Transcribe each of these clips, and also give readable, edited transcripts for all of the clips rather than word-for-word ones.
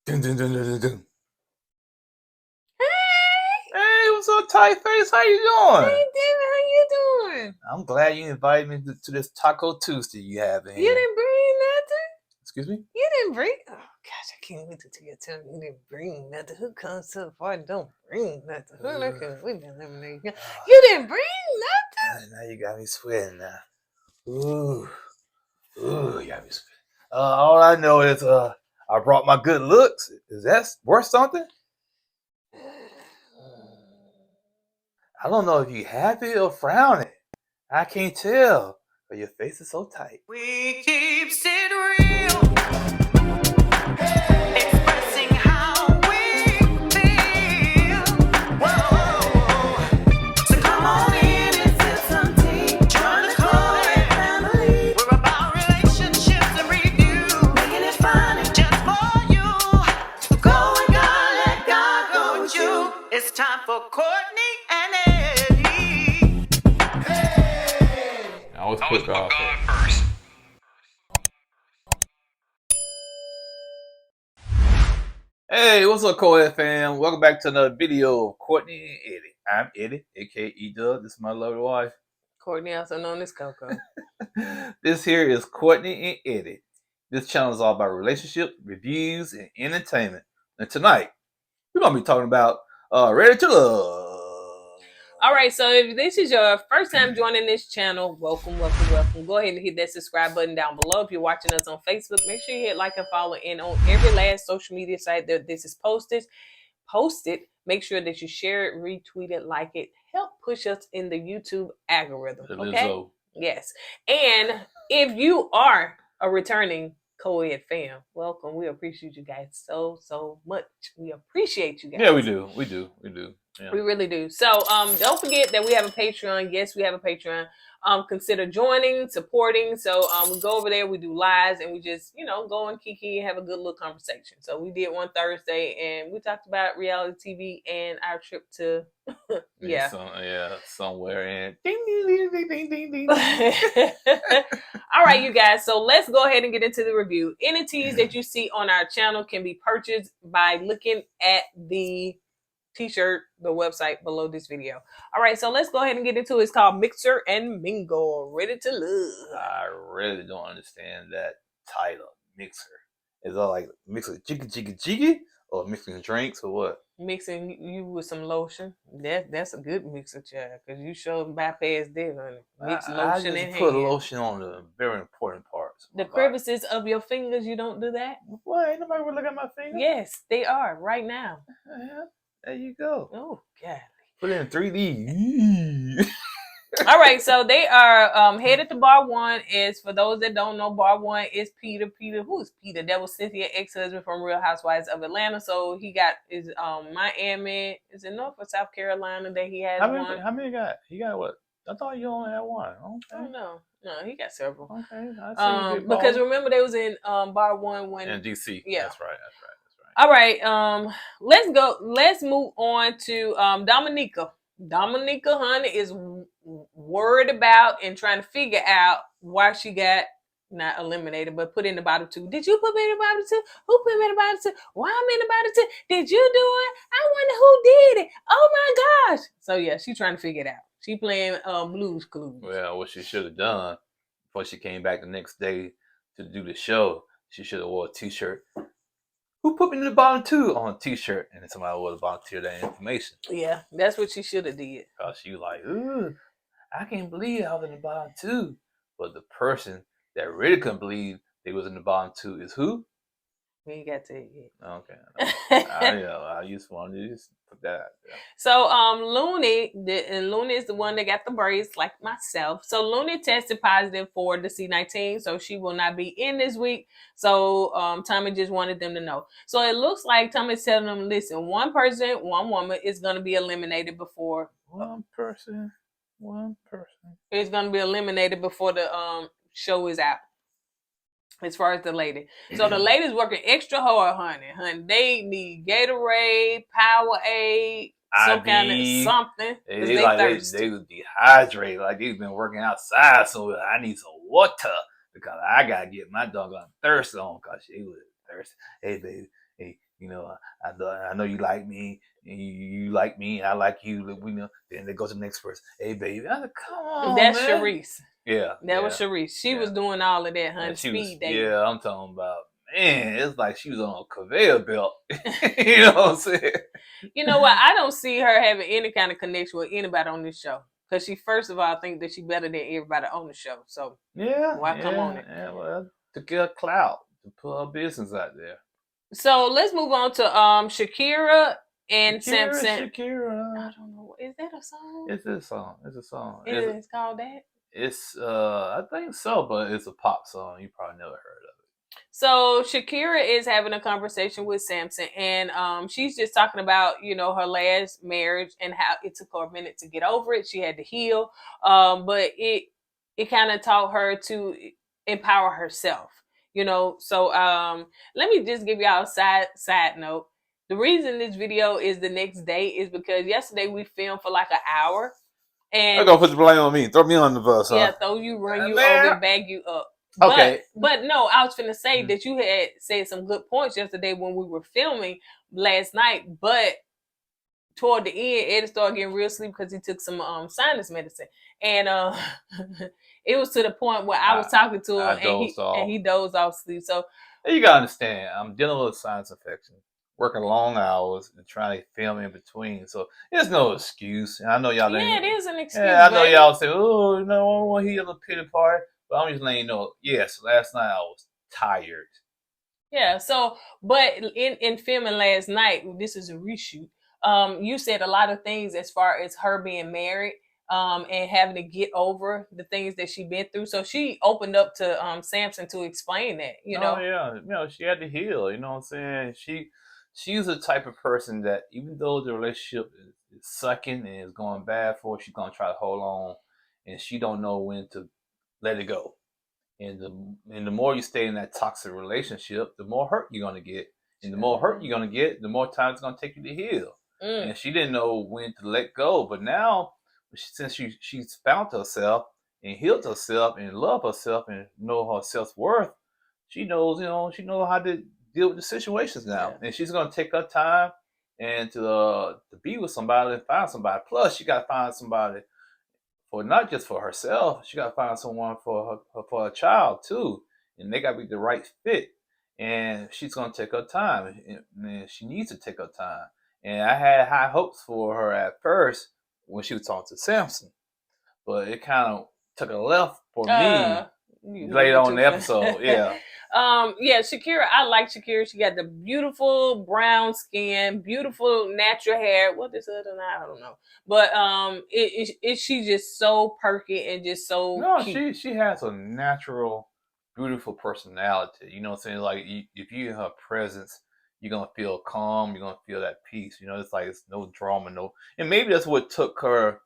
Dun, dun, dun, dun, dun, dun. Hey! Hey, what's up, tight face? How you doing? Hey, Devin, how you doing? I'm glad you invited me to this Taco Tuesday you have in You here. didn't bring nothing? Excuse me? You didn't bring... Oh, gosh, I can't wait to get tell me you didn't bring nothing. Who comes to the party don't bring nothing? Who looking? We done eliminate you. You didn't bring nothing? Now you got me sweating now. Ooh, you got me sweating. All I know is I brought my good looks. Is that worth something? I don't know if you happy or frowning. I can't tell, but your face is so tight. We keep it real, expressing how we feel. Whoa. So come on in and sip some tea. Join the KOED family. We're about relationships and review, making it fun just for you. Go and God, let God go with you. It's time for Courtney and Eddie. I always put God first. Hey, what's up, KOED fam? Welcome back to another video of Courtney and Eddie. I'm Eddie, aka E-Dub. This is my lovely wife. Courtney, also known as Coco. This here is Courtney and Eddie. This channel is all about relationships, reviews, and entertainment. And tonight, we're going to be talking about Ready to Love. All right, so if this is your first time joining this channel, welcome, welcome, welcome. Go ahead and hit that subscribe button down below. If you're watching us on Facebook, make sure you hit like and follow. And on every last social media site that this is posted. Make sure that you share it, retweet it, like it. Help push us in the YouTube algorithm, okay? Yes. And if you are a returning KOED fan, welcome. We appreciate you guys so much. We appreciate you guys. Yeah, we do. Yeah. We really do. So don't forget that we have a Patreon. Yes, we have a Patreon. Consider joining, supporting. So we go over there, we do lives, and we just, go and kiki and have a good little conversation. So we did one Thursday, and we talked about reality TV and our trip to somewhere in ding ding ding ding ding ding. All right, you guys. So let's go ahead and get into the review. Any teas that you see on our channel can be purchased by looking at the t-shirt, the website below this video. All right, so let's go ahead and get into it. It's called Mixer and Mingle, Ready to Love. I really don't understand that title, Mixer. Is it like mixing jiggy or mixing drinks or what? Mixing you with some lotion. That's a good mixer, child, because you showed bypass there, honey. Mix lotion I in just put hand. lotion on the very important parts. The crevices of your fingers, you don't do that? What? Ain't nobody look at my fingers? Yes, they are right now. There you go. Oh, God. Put it in 3D. All right, so they are headed to bar one. Is for those that don't know, bar one is Peter. Who is Peter? That was Cynthia's ex-husband from Real Housewives of Atlanta. So he got his Miami. Is it North or South Carolina that he has one? How many got? He got what? I thought you only had one. Okay. Oh no, he got several. Okay. Because remember they was in bar one when in DC. Yeah, that's right. All right, let's move on to Dominica. Dominica, honey, is worried about and trying to figure out why she got not eliminated, but put in the bottom two. Did you put me in the bottom two? Who put me in the bottom two? Why I'm in the bottom two? Did you do it? I wonder who did it. Oh my gosh. So yeah, she's trying to figure it out. She playing Blue's Clues. Well, what she should have done before she came back the next day to do the show, she should have wore a t-shirt. Who put me in the bottom two on a t-shirt, and then somebody would have volunteered that information. Yeah, that's what she should have did. Because she was like, ooh, I can't believe I was in the bottom two. But the person that really couldn't believe they was in the bottom two is who? We ain't got to it yet. Okay. I just wanted to just put that out there. So Looney is the one that got the braids, like myself. So Looney tested positive for the C19, so she will not be in this week. So Tommy just wanted them to know. So it looks like Tommy's telling them, listen, one person, one woman is going to be eliminated before. One person is going to be eliminated before the show is out. As far as the lady. So the ladies working extra hard, honey. They need Gatorade, Powerade, some kind of something. They was dehydrated. Like they've been working outside, so I need some water because I gotta get my doggone thirst on because she was thirsty. Hey baby, hey, You know, I know you like me, and you like me, and I like you. We know. Then they go to the next person. Hey, baby. I said, come on, That's man. Charisse. Yeah, That was Charisse. She was doing all of that, honey. Speed dating. Yeah, I'm talking about. Man, it's like she was on a conveyor belt. You know what I'm saying? You know what? I don't see her having any kind of connection with anybody on this show. Because she, first of all, think that she better than everybody on the show. So, why come on it? Yeah, well, to get a clout, to put her business out there. So, let's move on to Shakira and Samson. Shakira. I don't know. Is that a song? It's a song. It's a song. It's called that? It's, I think so, but it's a pop song. You probably never heard of it. So Shakira is having a conversation with Samson, and she's just talking about, you know, her last marriage and how it took her a minute to get over it. She had to heal, but it kind of taught her to empower herself, you know. So let me just give y'all a side note. The reason this video is the next day is because yesterday we filmed for like an hour, and I'm gonna put the blame on me. Throw me on the bus. Yeah, huh? throw you, run you over, and bag you up. Okay. But no, I was finna say that you had said some good points yesterday when we were filming last night, but toward the end, Eddie started getting real sleep because he took some sinus medicine. And it was to the point where I was talking to him and he dozed off sleep. So you gotta understand, I'm dealing with a sinus infection, working long hours and trying to film in between. So there's no excuse. And I know y'all it is an excuse. Yeah, I know y'all say, oh, no, I want to hear the pity party. But I'm just letting you know, yes, last night I was tired. Yeah, so, but in filming last night, this is a reshoot, you said a lot of things as far as her being married and having to get over the things that she'd been through. So she opened up to Samson to explain that, you know? Oh, yeah. You know, she had to heal, you know what I'm saying? She's the type of person that even though the relationship is sucking and is going bad for her, she's going to try to hold on, and she don't know when to let it go. And the more you stay in that toxic relationship, the more hurt you're going to get. And the more hurt you're going to get, the more time it's going to take you to heal. And she didn't know when to let go. But now, since she's found herself and healed herself and loved herself and know her self-worth, she knows, she knows how to deal with the situations now. Yeah. And she's going to take her time and to be with somebody and find somebody. Plus, she got to find somebody for not just for herself, she got to find someone for her child too, and they got to be the right fit. And she's gonna take her time, and she needs to take her time. And I had high hopes for her at first when she was talking to Samson, but it kind of took a left for me later on in the episode. Yeah. Shakira, I like Shakira. She got the beautiful brown skin, beautiful natural hair. What is it? I don't know. But she's just so perky and just so cute. she has a natural, beautiful personality. You know what I'm saying? Like if you're in her presence, you're gonna feel calm. You're gonna feel that peace. You know, it's like it's no drama, and maybe that's what took her.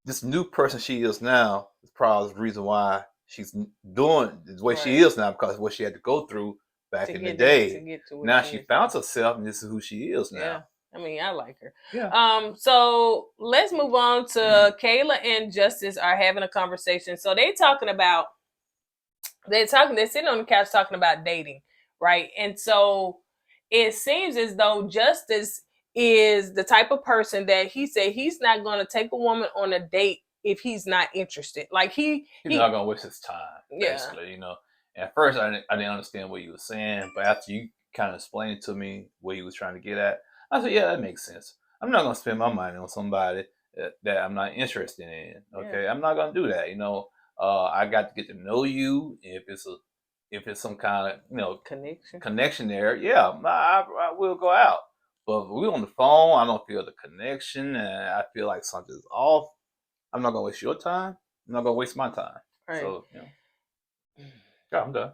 This new person she is now is probably the reason why she's doing the way she is now, because of what she had to go through back in the day. Now she found herself, and this is who she is now. Yeah. I mean, I like her. Yeah. So let's move on to Kayla and Justice are having a conversation. So they're sitting on the couch talking about dating, right? And so it seems as though Justice is the type of person that he said he's not going to take a woman on a date if he's not interested. Like he's not gonna waste his time, basically, And at first I didn't understand what you were saying, but after you kind of explained to me what you was trying to get at, I said, yeah, that makes sense. I'm not gonna spend my money on somebody that I'm not interested in. Okay, I'm not gonna do that. I got to get to know you. If it's some kind of connection there, yeah, I will go out. But if we're on the phone, I don't feel the connection, and I feel like something's off. I'm not gonna waste your time. I'm not gonna waste my time. Right. So, yeah, I'm done.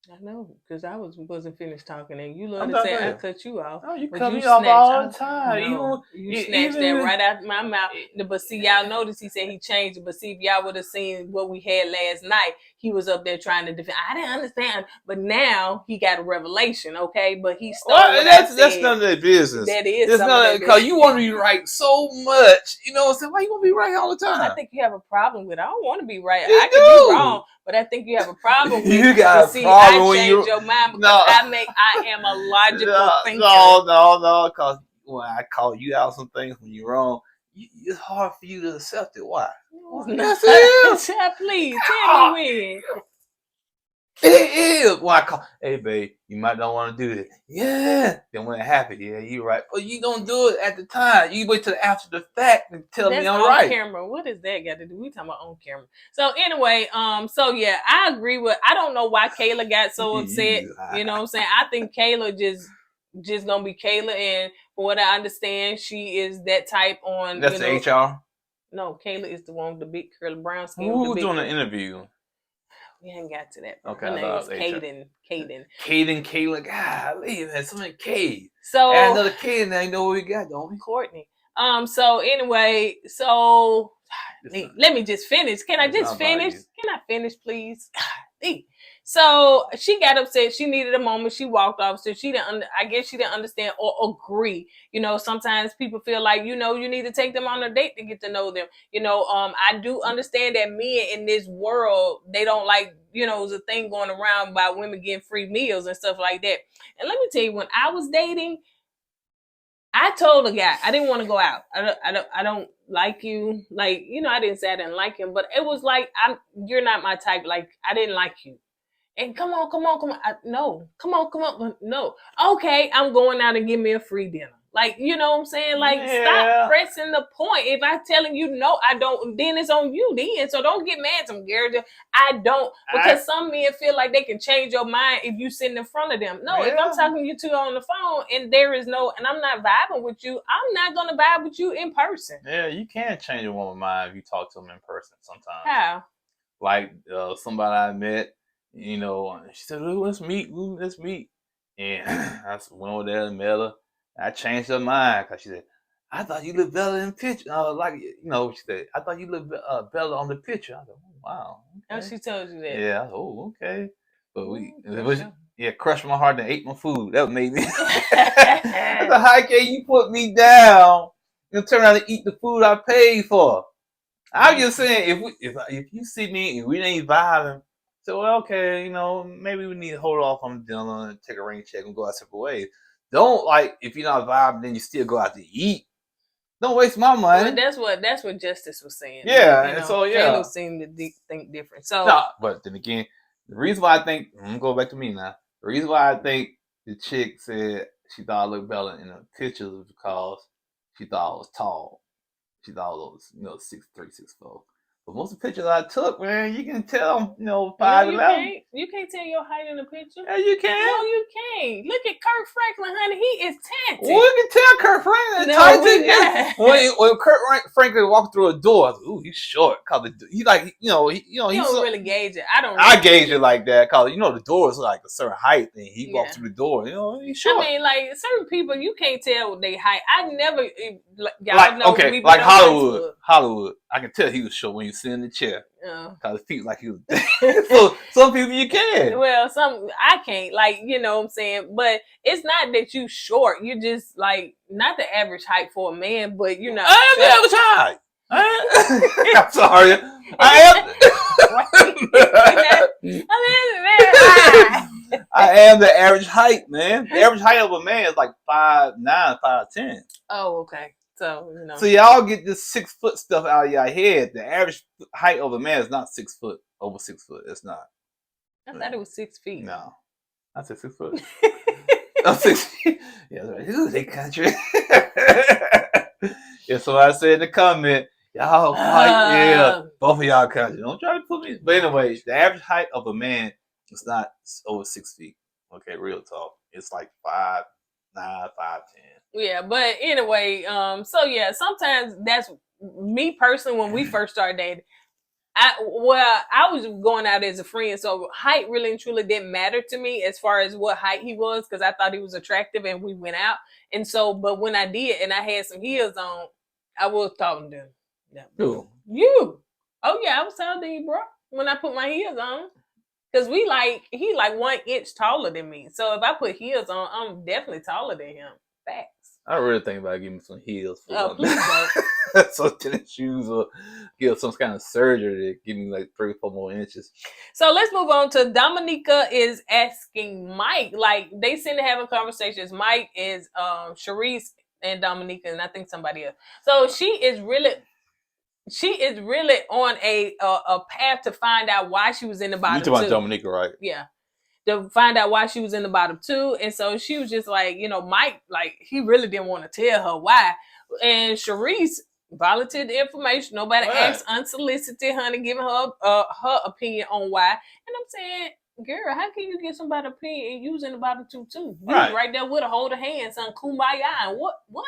I know, because I wasn't finised talking, and you love to say I cut you off. Oh, you cut me off all the time. No, you snatched that right out my mouth. But see, y'all notice he said he changed it. But see, if y'all would have seen what we had last night, he was up there trying to defend. I didn't understand, but now he got a revelation. Okay, but he stole. Well, that's none of their business. That is it's some of their because business. you want to be right so much. You know what I'm saying? Why you want to be right all the time? I think you have a problem with. I don't want to be right. You I could do. be wrong, but I think you have a problem with. You got a see, problem I when change your mind because No. I am a logical thinker. No, because when I call you out some things when you're wrong, it's hard for you to accept it. Why? Yes, it is. Please tell me when. It is. When I call, hey babe, you might not want to do this. Yeah. Then when it happens, yeah, you're right. But you don't do it at the time. You wait till after the fact and tell That's me I'm on right. camera. What does that got to do? We talking about on camera. So anyway, so yeah, I agree with. I don't know why Kayla got so upset. You know what I'm saying? I think Kayla just gonna be Kayla, and for what I understand, she is that type on. That's the HR. No, Kayla is the one with the big curly brown skin. Who's doing the interview? We ain't got to that. Okay, her name is Caden. Kayla, golly, man, so many K. So add another K, and I know what we got, don't we? Courtney. So anyway, so let me just finish. Can I just finish? Can I finish, please? So she got upset. She needed a moment. She walked off. So she didn't. I guess she didn't understand or agree. You know, sometimes people feel like you need to take them on a date to get to know them. I do understand that men in this world, they don't like. There's a thing going around about women getting free meals and stuff like that. And let me tell you, when I was dating, I told a guy I didn't want to go out. I don't like you. Like, I didn't say I didn't like him, but it was like you're not my type. Like, I didn't like you. And come on. No. Come on. No. Okay, I'm going out and give me a free dinner. Like, you know what I'm saying? Like, Stop pressing the point. If I'm telling you no, I don't, then it's on you then. So don't get mad at me, Gary. I don't. Because some men feel like they can change your mind if you sitting in front of them. No, if I'm talking to you two on the phone and and I'm not vibing with you, I'm not going to vibe with you in person. Yeah, you can change a woman's mind if you talk to them in person sometimes. How? Like somebody I met, she said, let's meet. And I went over there and met her. I changed her mind because she said, I thought you looked better in the picture. She said, I thought you looked better on the picture. I said, oh, wow. Okay. Oh, she told you that? Yeah. Okay. But crushed my heart and ate my food. That made me. I said, how can you put me down and turn around and eat the food I paid for? I'm just saying, if you see me and we ain't vibing, so well, okay, maybe we need to hold off on the dinner and take a rain check and go our separate ways. Don't if you're not vibing, then you still go out to eat. Don't waste my money. Well, that's what Justice was saying. Yeah, and so Kayla seemed to think different. So, no, but then again, the reason why I think I'm gonna go back to me now. The reason why I think the chick said she thought I looked better in the pictures was because she thought I was tall. She thought I was 6'3", 6'4". But most of the pictures I took, man, you can tell, 5'11". You can't tell your height in a picture. Yeah, you can. No, you can't. Look at Kirk Franklin, honey. He is talented. Well, you can tell Kirk Franklin is talented. When Kirk Franklin walked through a door, I was like, ooh, he's short. Cause he like, you don't really gauge it. I gauge it like that. Cause the door is like a certain height, and he walked through the door. He's short. I mean, like certain people, you can't tell their height. I never. Like Hollywood. I can tell he was short when you sit in the chair. Cause his feet like he was. So some people you can. Well, I can't. Like, what I'm saying, but it's not that you short. You just like not the average height for a man, but I am the average height. I'm sorry. I am the average height, man. The average height of a man is like 5'9", 5'10". Oh, okay. So, So y'all get this 6 foot stuff out of your head. The average height of a man is not 6 foot, over 6 foot. It's not. I thought it was 6 feet. No. I said 6 foot. Oh, 6 feet. Yeah, that's right. Ooh, they country. Yeah, so I said in the comment, y'all both of y'all country. Don't try to put me. But anyway, the average height of a man is not over 6 feet. Okay, real talk. It's like 5'9", 5'10". Yeah, but anyway, so yeah, sometimes that's me personally when we first started dating. I was going out as a friend, so height really and truly didn't matter to me as far as what height he was, because I thought he was attractive and we went out. And so, but when I did and I had some heels on, I was talking to him. Who? You. Oh yeah, I was talking to you, bro. when I put my heels on. Cause he like 1 inch taller than me. So if I put heels on, I'm definitely taller than him. Facts. I really think about getting some heels for Oh, please don't. So tennis shoes or get some kind of surgery to give me like 3 or 4 more inches. So let's move on to Dominica is asking Mike. Like they seem to having conversations. Mike is Charisse and Dominica, and I think somebody else. So she is really on a path to find out why she was in the bottom. You talking about Dominica, right? Yeah. To find out why she was in the bottom 2. And so she was just like, Mike, like, he really didn't want to tell her why. And Charisse volunteered the information. Nobody asked unsolicited, honey, giving her her opinion on why. And I'm saying, girl, how can you get somebody's opinion and you was in the bottom 2 too? You was right there with her, hold her hands on kumbaya. And what?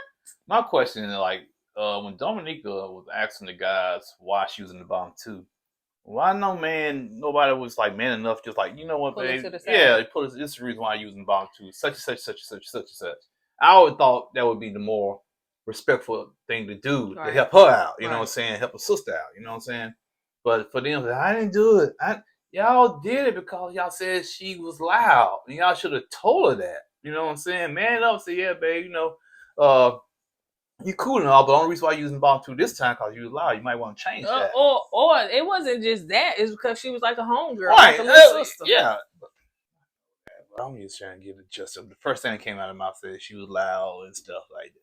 My question is, like, when Dominica was asking the guys why she was in the bottom 2, why nobody was like man enough, just like, you know what, babe? Yeah, they put us. This is the reason why you're using the bottom 2, such and such, such and such, such and such. I always thought that would be the more respectful thing to do to help her out. You know what I'm saying? Help her sister out. You know what I'm saying? But for them, I didn't do it. Y'all did it because y'all said she was loud, and y'all should have told her that. You know what I'm saying? Man up, say, yeah, babe. You cool and all, but the only reason why you're using bottom 2 this time because you was loud. You might want to change that. Or it wasn't just that. It's because she was like a homegirl, like a little sister. Yeah. But I'm just trying to give it justice. The first thing that came out of my mouth said she was loud and stuff like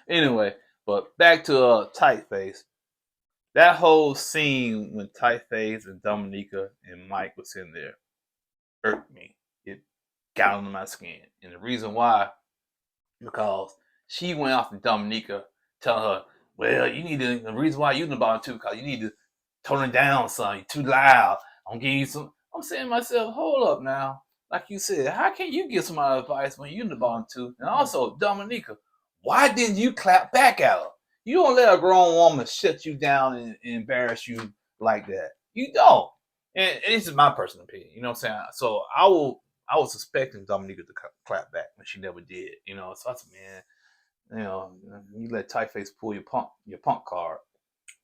that. Anyway, but back to Tight Face. That whole scene when Tight Face and Dominica and Mike was in there irked me. It got under my skin. And the reason why, because she went off to Dominica telling her, well, you need to, the reason why you're in the bottom 2, because you need to tone it down, son. You're too loud. I'm giving you some. I'm saying to myself, hold up now. Like you said, how can you give somebody advice when you're in the bottom 2? And also, Dominica, why didn't you clap back at her? You don't let a grown woman shut you down and embarrass you like that. You don't. And this is my personal opinion. You know what I'm saying? So I was suspecting Dominica to clap back when she never did. So I said, man, you let Tight Face pull your punk card.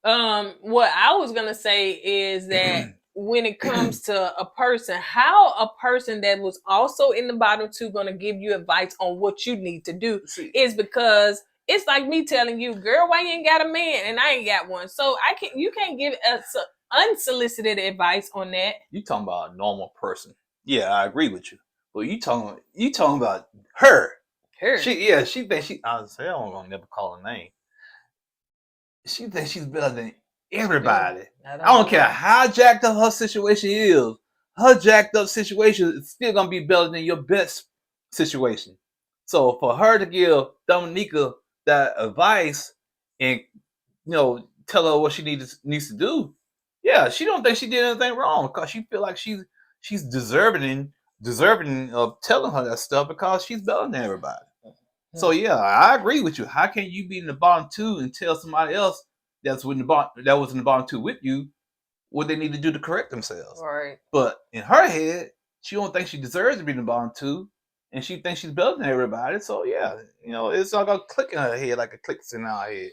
What I was gonna say is that when it comes to a person, how a person that was also in the bottom 2 gonna give you advice on what you need to do is because it's like me telling you, girl, why you ain't got a man and I ain't got one. So you can't give us unsolicited advice on that. You talking about a normal person. Yeah, I agree with you. But you talking about her. Her. She thinks I don't never call her name. She thinks she's better than everybody. I don't care how jacked up her situation is. Her jacked up situation is still gonna be better than your best situation. So for her to give Dominica that advice and tell her what she needs to do, yeah, she don't think she did anything wrong because she feel like she's deserving of telling her that stuff because she's better than everybody. So yeah, I agree with you. How can you be in the bottom 2 and tell somebody else that was in the bottom 2 with you what they need to do to correct themselves? Right. But in her head, she don't think she deserves to be in the bottom 2, and she thinks she's better than everybody. So yeah, it's all gonna click in her head like it clicks in our head.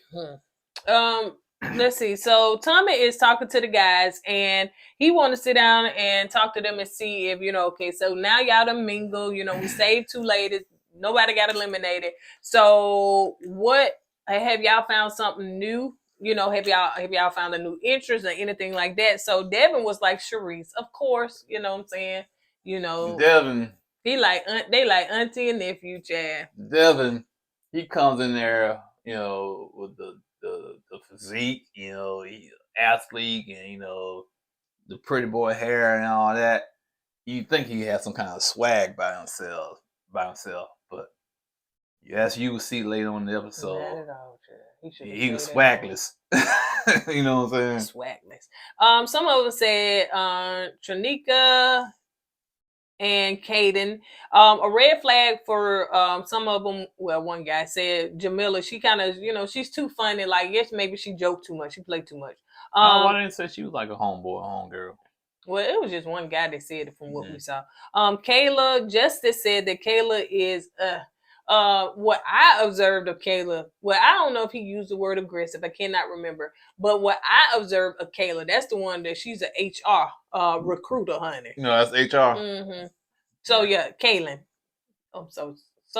Let's see. So Tommy is talking to the guys, and he want to sit down and talk to them and see if okay. So now y'all done mingle. We saved 2 ladies. Nobody got eliminated. So what have y'all found something new? Have y'all found a new interest or anything like that? So Devin was like Charisse, of course. You know what I'm saying? Devin. They like auntie and nephew, Chad. Devin, he comes in there, with the physique, he athlete, and the pretty boy hair and all that. You think he has some kind of swag by himself, but as you will see later on in the episode, not at all, he was swagless. You know what I'm saying? Swagless. Some of them said Tranika and Caden. A red flag for some of them. Well, one guy said Jamila. She kind of, she's too funny. Like, yes, maybe she joked too much. She played too much. Why didn't say she was like a homeboy, homegirl? Well, it was just one guy that said it from what we saw. Kayla Justice said that Kayla is what I observed of Kayla, well, I don't know if he used the word aggressive. I cannot remember. But what I observed of Kayla, that's the one that she's an HR recruiter, honey. No, that's HR. Mm-hmm. So yeah, Kaylin. I'm so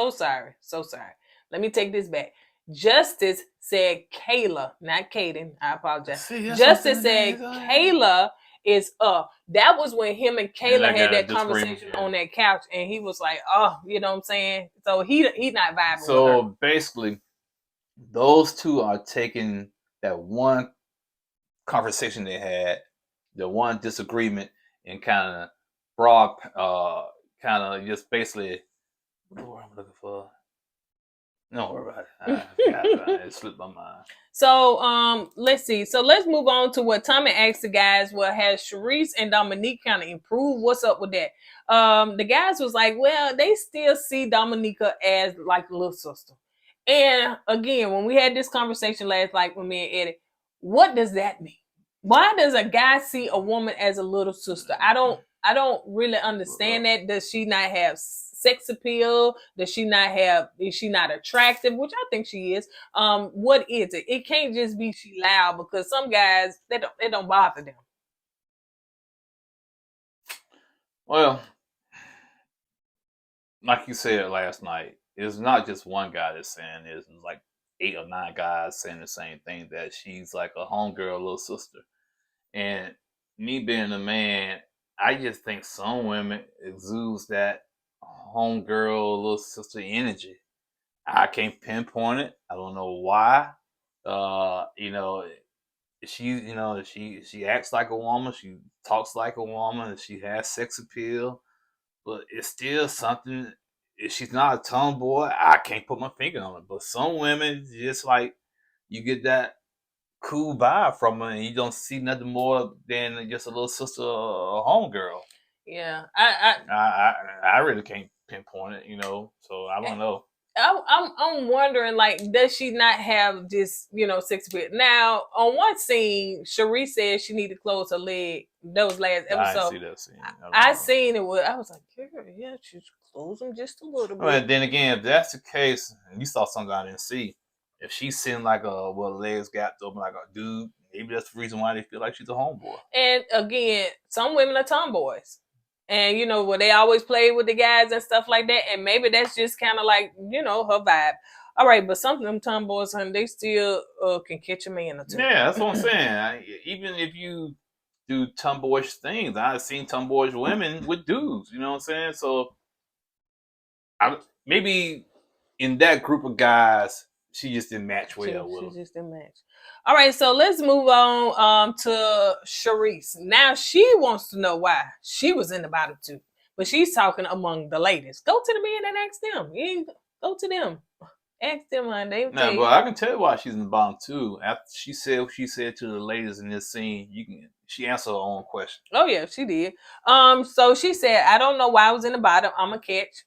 sorry. So sorry. Let me take this back. Justice said Kayla, not Kaden. I apologize. See, that's Justice what said it is. Kayla is up. That was when him and Kayla I had got a that conversation disagreement. on that couch, and he was like, "Oh, you know what I'm saying?" So he not vibing with her. So basically, those two are taking that one conversation they had, the one disagreement, and kind of broad, kind of just basically, what the word I'm looking for? No, worry about it. I forgot about it. It slipped my mind. So let's see. So let's move on to what Tommy asked the guys. Well, has Charisse and Dominique kind of improved? What's up with that? The guys was like, well, they still see Dominica as like a little sister. And again, when we had this conversation last night with me and Eddie, what does that mean? Why does a guy see a woman as a little sister? I don't really understand that. Does she not have sex appeal? Does she not have? Is she not attractive? Which I think she is. What is it? It can't just be she loud, because some guys they don't bother them. Well, like you said last night, it's not just one guy that's saying this. It's like 8 or 9 guys saying the same thing, that she's like a homegirl little sister. And me being a man, I just think some women exudes that homegirl little sister energy. I can't pinpoint it. I don't know why. She acts like a woman. She talks like a woman. She has sex appeal, but it's still something. If she's not a tomboy, I can't put my finger on it. But some women, just like, you get that cool vibe from her, and you don't see nothing more than just a little sister or homegirl. Yeah, I really can't pinpoint it, So I don't know. I'm wondering, like, does she not have this, sex appeal? Now, on one scene, Charisse said she needed to close her leg. That was last episode. I didn't see that scene. I seen it. I was like, yeah, she's close them just a little bit. Well, then again, if that's the case, and you saw something I didn't see, if she's sitting like legs gapped open like a dude, maybe that's the reason why they feel like she's a homeboy. And again, some women are tomboys. And, where they always play with the guys and stuff like that. And maybe that's just kind of like, her vibe. All right, but some of them tomboys, honey, they still can catch a man or two. Yeah, that's what I'm saying. Even if you do tomboyish things, I've seen tomboyish women with dudes. You know what I'm saying? So maybe in that group of guys, she just didn't match well with them. She just didn't match. All right, so let's move on to Charisse. Now she wants to know why she was in the bottom 2, but she's talking among the ladies. Go to the men and ask them. Go to them. Ask them, honey. No, but I can tell you why she's in the bottom 2. After she said what she said to the ladies in this scene, she answered her own question. Oh yeah, she did. So she said, "I don't know why I was in the bottom. I'm a catch."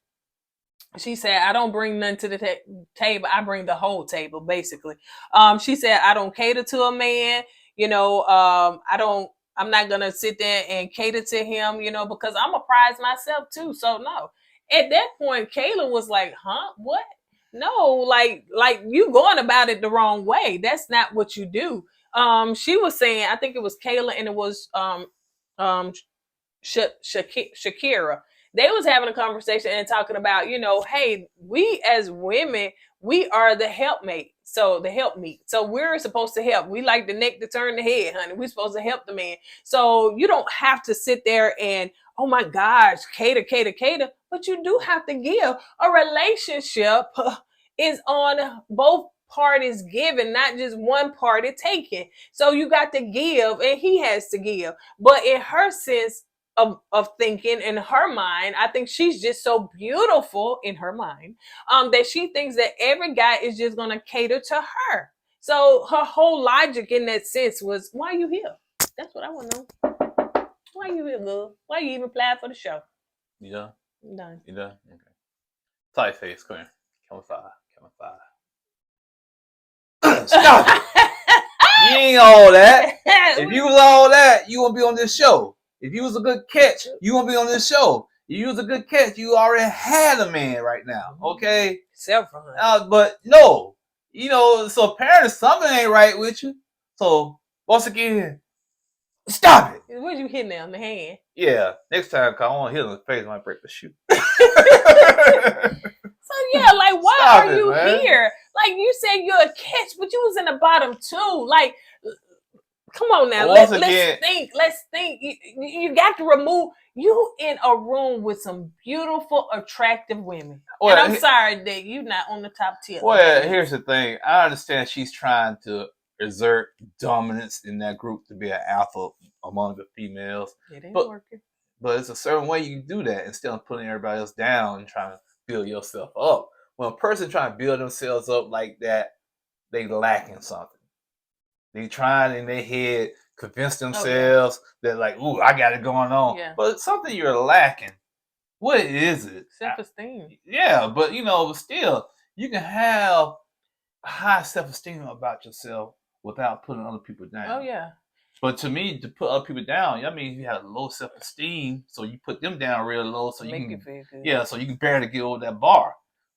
She said, "I don't bring nothing to the table. I bring the whole table, basically." She said, "I don't cater to a man. I'm not going to sit there and cater to him, because I'm a prize myself too. So no." At that point, Kayla was like, "Huh? What? No, like you going about it the wrong way. That's not what you do." She was saying, I think it was Kayla and it was Shakira. They was having a conversation and talking about, hey, we as women, we are the helpmate. So the helpmeet. So we're supposed to help. We like the neck to turn the head, honey. We're supposed to help the man. So you don't have to sit there and, oh my gosh, cater. But you do have to give. A relationship is on both parties giving, not just one party taking. So you got to give, and he has to give. But in her sense of thinking, in her mind, I think she's just so beautiful in her mind, that she thinks that every guy is just going to cater to her. So her whole logic in that sense was, why are you here? That's what I want to know. Why are you here, girl? Why you even applied for the show? You done? I'm done. You done? Okay. Tight face, come here. Come on, 5. Stop it. You ain't all that. If you was all that, you won't be on this show. If you was a good catch, you won't be on this show. You was a good catch. You already had a man right now, okay? Several. But no, so apparently something ain't right with you. So once again, stop it. What you hitting on the hand? Yeah, next time, cause I want to hit him in the face, I might break the shoe. So yeah, like why Stop are it, you man. here? Like you said you're a catch, but you was in the bottom 2. Like, come on now. Once Let's again- think. Let's think. You got to remove you in a room with some beautiful, attractive women. Well, and I'm sorry that you're not on the top 10. Well, here's the thing. I understand she's trying to exert dominance in that group to be an alpha among the females. It ain't But- working. But it's a certain way you can do that instead of putting everybody else down and trying to build yourself up. When a person trying to build themselves up like that, they lacking something. They trying in their head convince themselves that like, ooh, I got it going on. Yeah. But it's something you're lacking. What is it? Self-esteem. Yeah, but but still, you can have high self-esteem about yourself without putting other people down. Oh yeah. But to me, to put other people down, I mean, you have low self-esteem, so you put them down real low, so Make you you can, feel good. yeah, so you can barely get over that bar.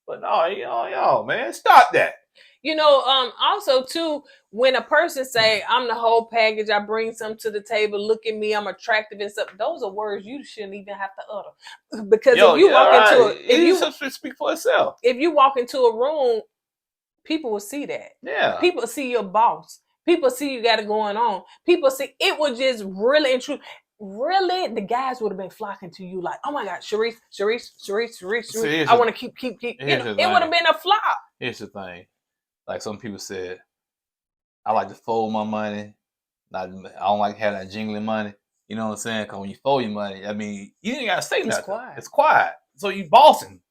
But no, yo, man, stop that. Also too, when a person say, I'm the whole package, I bring something to the table, look at me, I'm attractive and stuff, those are words you shouldn't even have to utter. Because if you walk into speak for itself. if you walk into a room, people will see that. Yeah. People see your boss. People see you got it going on. People see it was just really and true. Really, the guys would have been flocking to you like, oh my God, Charisse. See, I want to keep. It here's the would thing. have been a flop. Here's the thing. Like some people said, I like to fold my money. I don't like having that jingling money. You know what I'm saying? Because when you fold your money, I mean, you ain't got to say nothing. Quiet. It's quiet. So you bossing.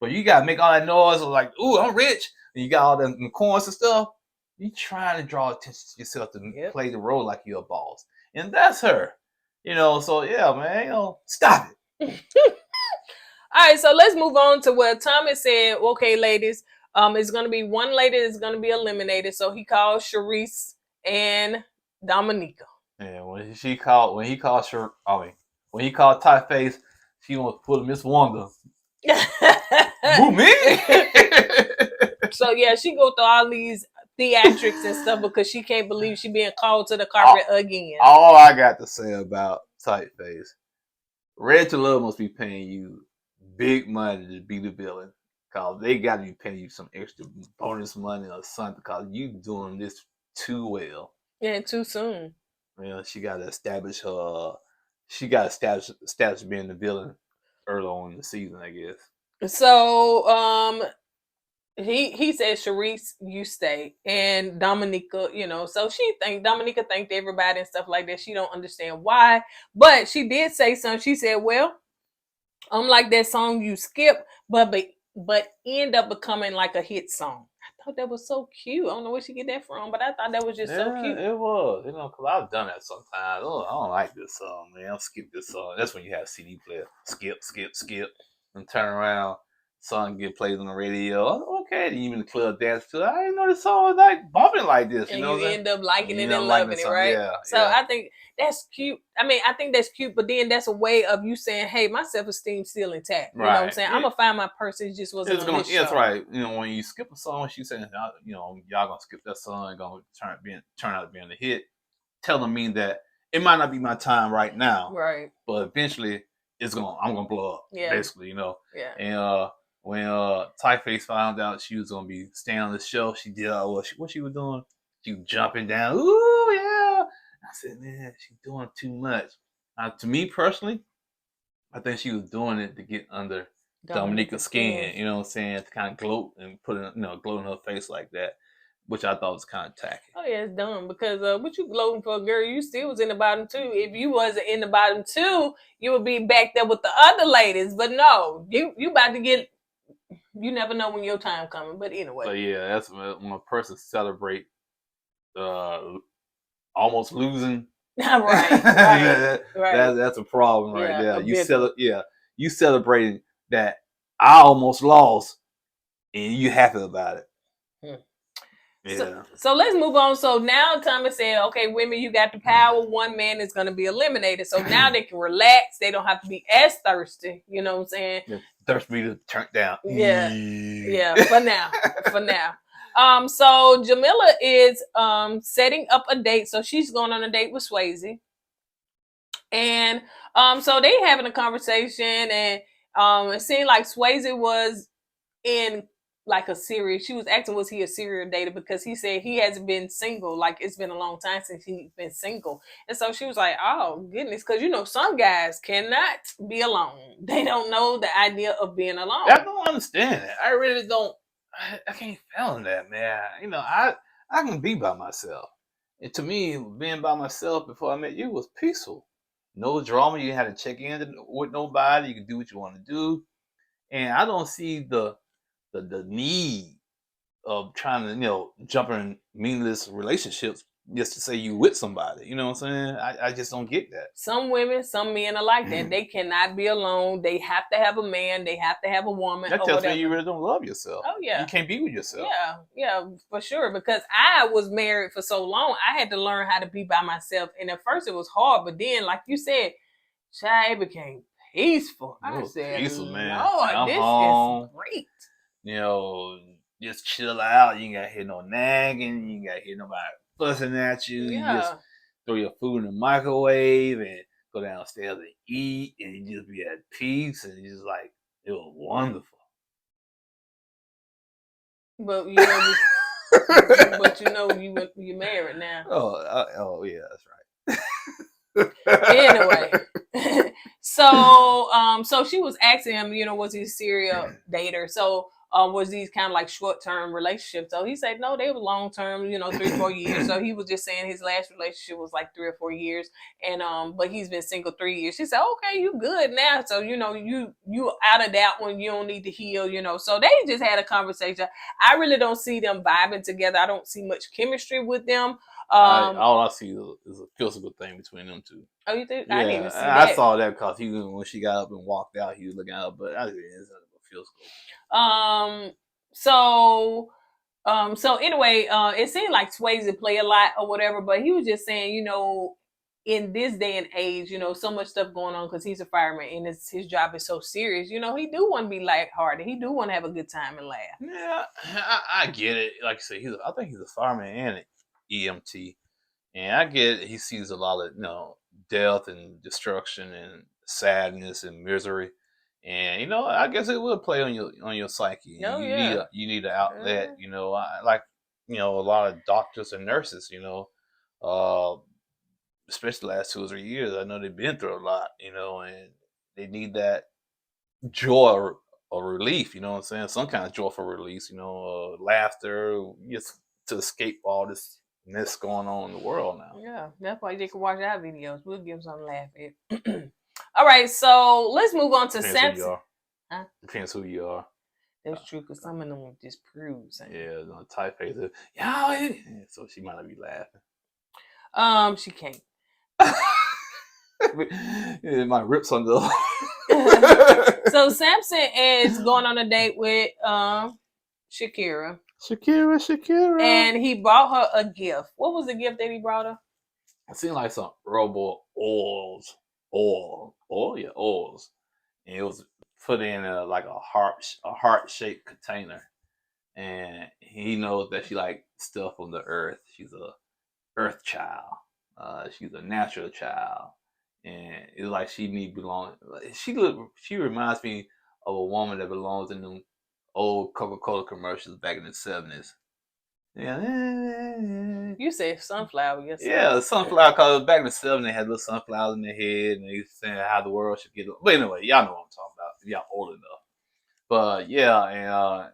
But you got to make all that noise of like, ooh, I'm rich. And you got all them coins and stuff. You trying to draw attention to yourself to play the role like you're a boss. And that's her. So yeah, man, stop it. All right, so let's move on to what Thomas said. Okay, ladies, it's gonna be one lady that's gonna be eliminated. So he called Charisse and Dominica. Yeah, when he called Typeface, she wants to pull Miss Wanda. Who, me? So yeah, she go through all these theatrics and stuff because she can't believe she being called to the carpet again. All I got to say about Typeface, Red to Love must be paying you big money to be the villain. Cause they got to be paying you some extra bonus money or something. Because you doing this too well. Yeah, too soon. She got to establish her. She got to establish being the villain early on in the season, I guess. So he said, Charisse, you stay, and Dominica, so Dominica thanked everybody and stuff like that. She don't understand why, but she did say something. She said, well, I'm like that song you skip, but end up becoming like a hit song. I thought that was so cute. I don't know where she get that from, but I thought that was just so cute. It was, because I've done that sometimes. Oh, I don't like this song, man. I'll skip this song. That's when you have a CD player. Skip, and turn around. Song get played on the radio. Okay, then you in the club dance to it. I didn't know this song was like bumping like this. And you end up liking it and loving it, right? Yeah. So I think that's cute. I mean, I think that's cute, but then that's a way of you saying, hey, my self-esteem's still intact. You know what I'm saying? I'm going to find my person. It just wasn't on this show. That's right. When you skip a song, she saying, y'all going to skip that song and going to turn out to be a hit, telling me that it might not be my time right now. Right. But eventually, I'm going to blow up, basically, Yeah. And when Typeface found out she was gonna be staying on the show, she did what she was doing. She was jumping down. Ooh, yeah. I said, man, she's doing too much. To me personally, I think she was doing it to get under Dominica's skin. You know what I'm saying? To kind of gloat and put it, gloat in her face like that, which I thought was kind of tacky. Oh yeah, it's dumb because what you gloating for, girl? You still was in the bottom 2. If you wasn't in the bottom 2, you would be back there with the other ladies. But no, you about to get. You never know when your time coming, but anyway. But yeah, that's when a person celebrate almost losing. right. That's a problem right there. You You celebrating that I almost lost, and you happy about it. Yeah. So let's move on. So now Thomas said, okay, women, you got the power. One man is going to be eliminated. So now they can relax. They don't have to be as thirsty. You know what I'm saying? Yeah. Thirst me to turn down. Yeah. Yeah. For now. So Jamila is setting up a date. So she's going on a date with Swayze. And so they having a conversation, and it seemed like Swayze was in like a serious, she was asking, was he a serial dater? Because he said he hasn't been single, like it's been a long time since he's been single. And so she was like, oh goodness, because you know some guys cannot be alone. They don't know the idea of being alone. I don't understand it. I really don't. I can't fathom that, man. You know, I can be by myself. And to me, being by myself before I met you was peaceful. No drama. You had to check in with nobody. You can do what you want to do. And I don't see the need of trying to, you know, jump in meaningless relationships just to say you with somebody. You know what I'm saying? I just don't get that. Some women, some men are like that. They cannot be alone. They have to have a man. They have to have a woman. That tells me you really don't love yourself. Oh, yeah. You can't be with yourself. Yeah, for sure. Because I was married for so long, I had to learn how to be by myself. And at first it was hard, but then, like you said, it became peaceful. I said, peaceful, man. Lord, this is great. You know, just chill out. You ain't got to hear no nagging. You ain't got to hear nobody fussing at you. Yeah. You just throw your food in the microwave and go downstairs and eat, and you just be at peace. And you just like, it was wonderful. But you know, you're married now. Oh yeah, that's right. Anyway, so she was asking him, you know, was he a serial dater? So was these kind of like short-term relationships? So he said no, they were long-term, you know, 3-4 years. So he was just saying his last relationship was like 3 or 4 years, and but he's been single 3 years. She said, okay, you good now, so you know you out of that one, you don't need to heal, you know. So they just had a conversation. I really don't see them vibing together. I don't see much chemistry with them. All I see is a physical thing between them two. Oh, you think? Yeah, I didn't even see that. I saw that because when she got up and walked out, he was looking at her, but I didn't see physical. So anyway, it seemed like Swayze play a lot or whatever, but he was just saying, you know, in this day and age, you know, so much stuff going on because he's a fireman and his job is so serious. You know, he do want to be lighthearted. He do want to have a good time and laugh. Yeah, I get it. Like I said, I think he's a fireman and an EMT, and I get it. He sees a lot of, you know, death and destruction and sadness and misery. And you know, I guess it will play on your psyche. Oh, You need an outlet. You know, like, you know, a lot of doctors and nurses. You know, especially the last 2 or 3 years, I know they've been through a lot. You know, and they need that joy or relief. You know what I'm saying? Some kind of joyful release. You know, laughter, just to escape all this mess going on in the world now. Yeah, that's why they can watch our videos. We'll give them something to laugh at. All right, so let's move on to Samson. Huh? Depends who you are. That's true, because some of them just proves. Yeah, on typeface. Yeah, so she might not be laughing. She can't. It might rip something. So Samson is going on a date with Shakira. Shakira. And he brought her a gift. What was the gift that he brought her? It seemed like some herbal oils. Oils. And it was put in like a heart-shaped container. And he knows that she like stuff from the earth. She's a earth child. She's a natural child. And it's like she need belong. She reminds me of a woman that belongs in them old Coca-Cola commercials back in the 70s. Yeah. You said sunflower yesterday. Yeah, sunflower, because back in the 70s, they had little sunflowers in their head, and they used to say how the world should get. But anyway, y'all know what I'm talking about. Y'all old enough. But yeah, and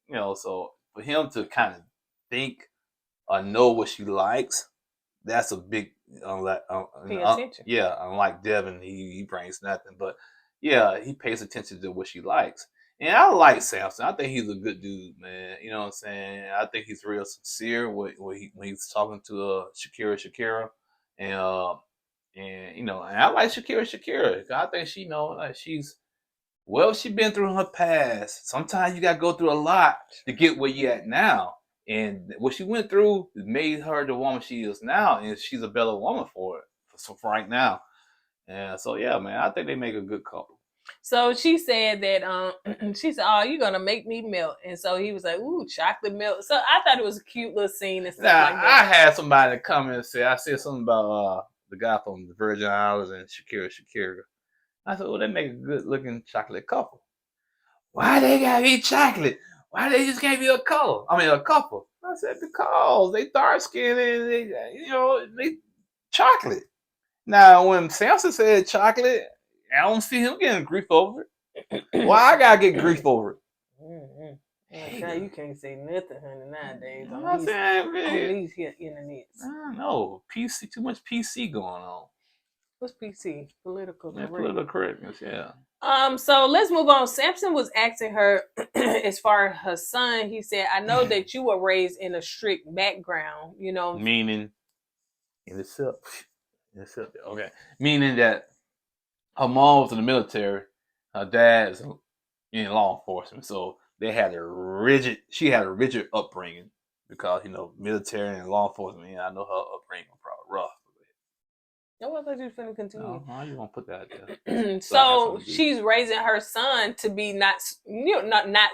you know, so for him to kind of think or know what she likes, that's a big pay attention. Yeah, unlike Devin, he brings nothing, but yeah, he pays attention to what she likes. And I like Samson. I think he's a good dude, man. You know what I'm saying? I think he's real sincere when he's talking to Shakira, and you know, and I like Shakira. I think she like she's been through her past. Sometimes you gotta go through a lot to get where you at now. And what she went through made her the woman she is now, and she's a better woman for it. So for right now. And so yeah, man, I think they make a good couple. So she said that she said, "Oh, you're gonna make me melt," and so he was like, "Ooh, chocolate milk." So I thought it was a cute little scene and stuff Now like that. I had somebody come and say, I said something about the guy from the Virgin Islands and Shakira. I said, well, they make a good looking chocolate couple. Why they gotta be chocolate? Why they just can't be a couple? I said, because they dark skinned and they chocolate. Now when Samson said chocolate, I don't see him getting grief over it. Why I gotta get grief over it? You can't say nothing, honey, nowadays. I'm saying, man. On these here internets. I don't know. PC, too much PC going on. What's PC? Political correct. Political correctness, yeah. So let's move on. Samson was asking her as far as her son. He said, I know that you were raised in a strict background, you know. Meaning in itself. Okay. Meaning that her mom was in the military, her dad's in law enforcement, so she had a rigid upbringing because, military and law enforcement, I know her upbringing was probably rough. No, I thought you were finna continue. How you gonna put that there? So she's raising her son to be not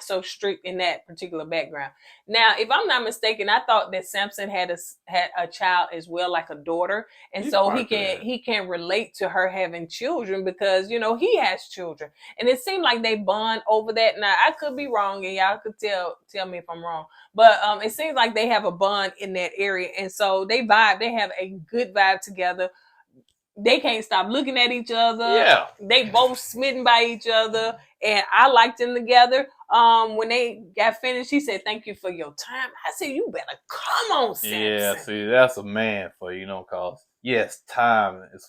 so strict in that particular background. Now, if I'm not mistaken, I thought that Samson had a child as well, like a daughter, and so he can relate to her having children because he has children, and it seemed like they bond over that. Now, I could be wrong, and y'all could tell me if I'm wrong, but it seems like they have a bond in that area, and so they vibe. They have a good vibe together. They can't stop looking at each other. Yeah. They both smitten by each other. And I liked them together. When they got finished, he said, thank you for your time. I said, you better come on, Samson. Yeah, see, that's a man for you, cause yes, time is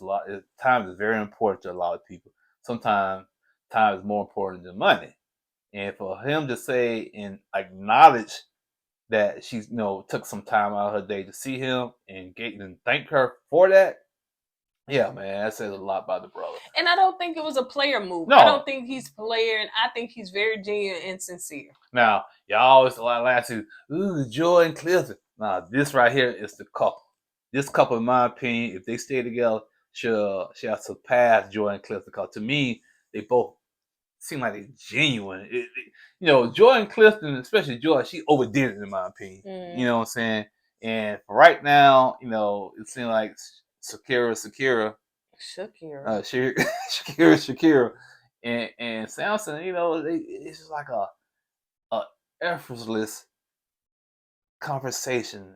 time is very important to a lot of people. Sometimes time is more important than money. And for him to say and acknowledge that she, took some time out of her day to see him and thank her for that. Yeah, man, that says a lot about the brother. And I don't think it was a player move. No. I don't think he's player, and I think he's very genuine and sincere. Now, y'all always last to, Joy and Clifton. Nah, this right here is the couple. This couple, in my opinion, if they stay together, shall surpass Joy and Clifton. Because to me, they both seem like they're genuine. Joy and Clifton, especially Joy, she overdid it in my opinion. You know what I'm saying? And for right now, it seems like Shakira, and Samson, it's just like a effortless conversation,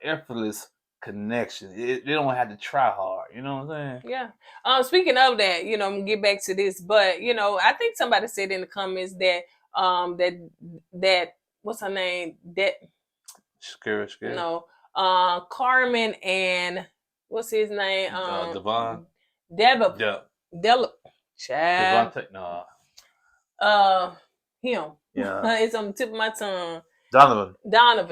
effortless connection. They don't have to try hard. You know what I'm saying? Yeah. Speaking of that, I'm gonna get back to this, but I think somebody said in the comments that that what's her name? That Shakira. No, Carmen and what's his name? Devon. Devin. Yeah. Child. Him. Yeah. It's on the tip of my tongue. Donovan.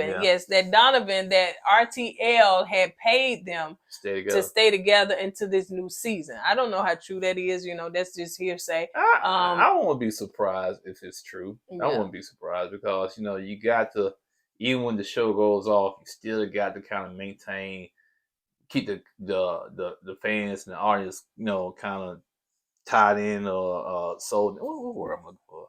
Yeah. Yes, that RTL had paid them to stay together into this new season. I don't know how true that is. That's just hearsay. I won't be surprised if it's true. Yeah. I won't be surprised because you got to, even when the show goes off, you still got to kind of keep the fans and the audience, kind of tied in or sold. What word I'm looking for?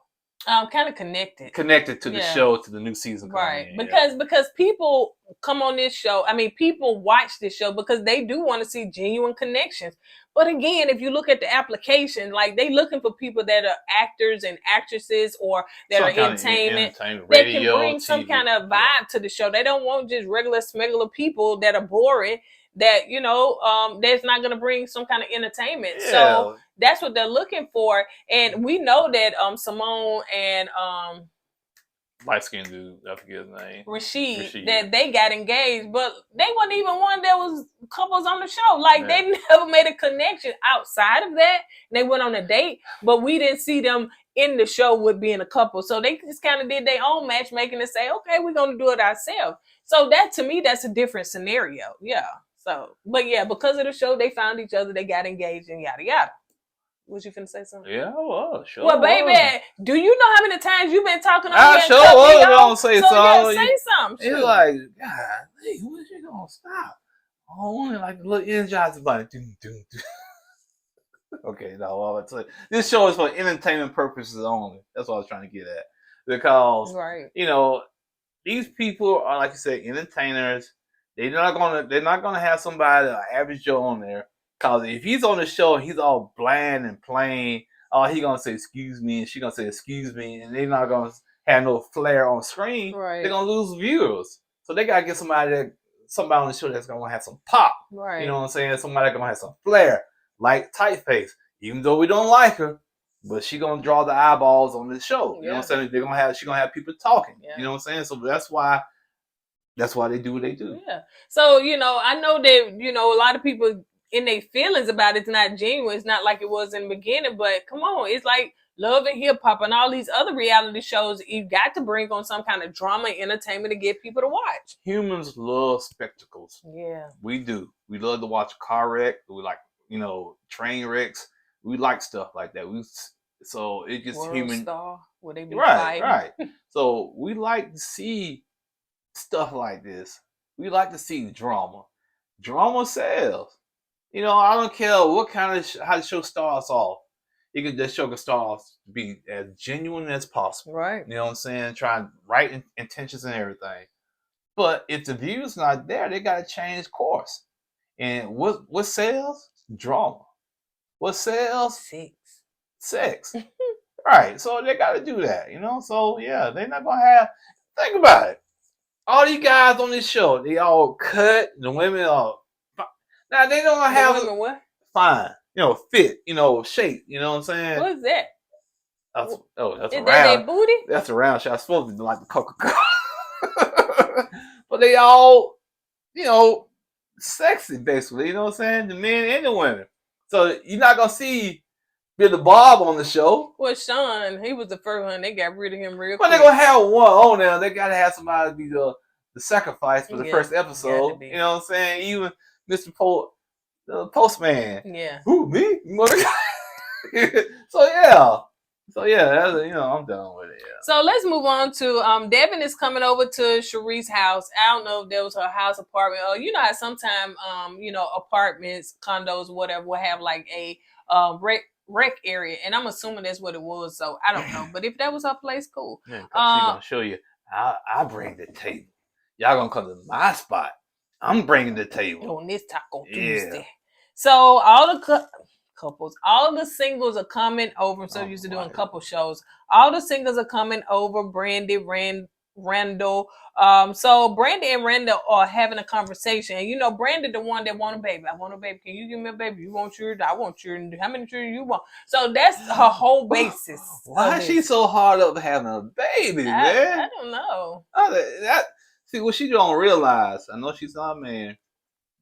Kind of connected to the show, to the new season, right? Because people come on this show. I mean, people watch this show because they do want to see genuine connections. But again, if you look at the application, like they looking for people that are actors and actresses or that are entertainment radio, that can bring TV, some kind of vibe to the show. They don't want just regular smuggler people that are boring. That that's not going to bring some kind of entertainment. Yeah. So that's what they're looking for, and we know that Simone and light skinned dude, I forget his name, Rashid, that they got engaged, but they wasn't even one that was couples on the show. Like they never made a connection outside of that. They went on a date, but we didn't see them in the show with being a couple. So they just kind of did their own matchmaking and say, okay, we're going to do it ourselves. So that, to me, that's a different scenario. Yeah. So, but yeah, because of the show, they found each other, they got engaged and yada, yada. Was you finna say something? Yeah, I was. Sure. Well, baby, was. do you know how many times you've been talking on I here? sure and was cut me gonna off? say So yeah, something. say something. It's Shoot. like, God, hey, when is she gonna stop? Oh, only like a little energizer bunny. Doom, doom, doom. Okay, no, well, I'll tell you. This show is for entertainment purposes only. That's what I was trying to get at. Because, Right. you know, these people are, like you said, entertainers. They're not gonna have somebody, an average Joe, on there. Cause if he's on the show, he's all bland and plain. Oh, he gonna say excuse me, and she gonna say excuse me, and they're not gonna have no flair on screen. Right. They're gonna lose viewers. So they gotta get somebody on the show that's gonna have some pop. Right. You know what I'm saying? Somebody that's gonna have some flair, like Typeface. Even though we don't like her, but she gonna draw the eyeballs on the show. You know what I'm saying? She gonna have people talking. Yeah. You know what I'm saying? So that's why they do what they do. Yeah. So, you know, I know that, you know, a lot of people in their feelings about it's not genuine. It's not like it was in the beginning, but come on, it's like Love and Hip Hop and all these other reality shows. You got to bring on some kind of drama and entertainment to get people to watch. Humans love spectacles. Yeah. We do. We love to watch car wreck. We like, you know, train wrecks. We like stuff like that. So it just World human. Star, where they be Right, fighting. right. So we like to see stuff like this. We like to see drama. Drama sells. You know, I don't care what kind of how the show starts off. The show can start off to be as genuine as possible. Right. You know what I'm saying? Trying right intentions and everything. But if the view's not there, they gotta change course. And what sells? Drama. What sells? Sex. Right. So they gotta do that, you know? So yeah, they're not gonna have think about it. All these guys on this show, they all cut. The women are now they don't have women what? Fine, you know, fit, you know, shape. You know what I'm saying? What is that? That's Is a that round. their booty? That's a round shot. I'm supposed to be like the Coca-Cola, but they all, you know, sexy basically. You know what I'm saying? The men and the women. So you're not gonna see Billy Bob on the show. Well, Sean, he was the first one. They got rid of him real But quick. they're gonna have one on there. They gotta have somebody be the sacrifice for the first episode. You know what I'm saying? Even Mr. The Postman. Yeah. Who, me? So yeah. That's, you know, I'm done with it. Yeah. So let's move on to Devin is coming over to Charisse's house. I don't know if that was her house, apartment. You know how sometimes you know, apartments, condos, whatever, will have like a rec area, and I'm assuming that's what it was. So I don't know, but if that was her place, cool. Yeah, she's gonna show you. I bring the table. Y'all gonna come to my spot. I'm bringing the table on this Taco Tuesday. So all the couples, all the singles are coming over. I'm so used to doing couple shows. All the singles are coming over. Brandy, Randall. So Brandy and Randall are having a conversation. And you know, Brandy the one that want a baby. I want a baby. Can you give me a baby? You want yours? I want yours. How many children you want? So that's her whole basis. Why is she so hard up having a baby, man? I don't know. See, what she don't realize, I know she's not a man,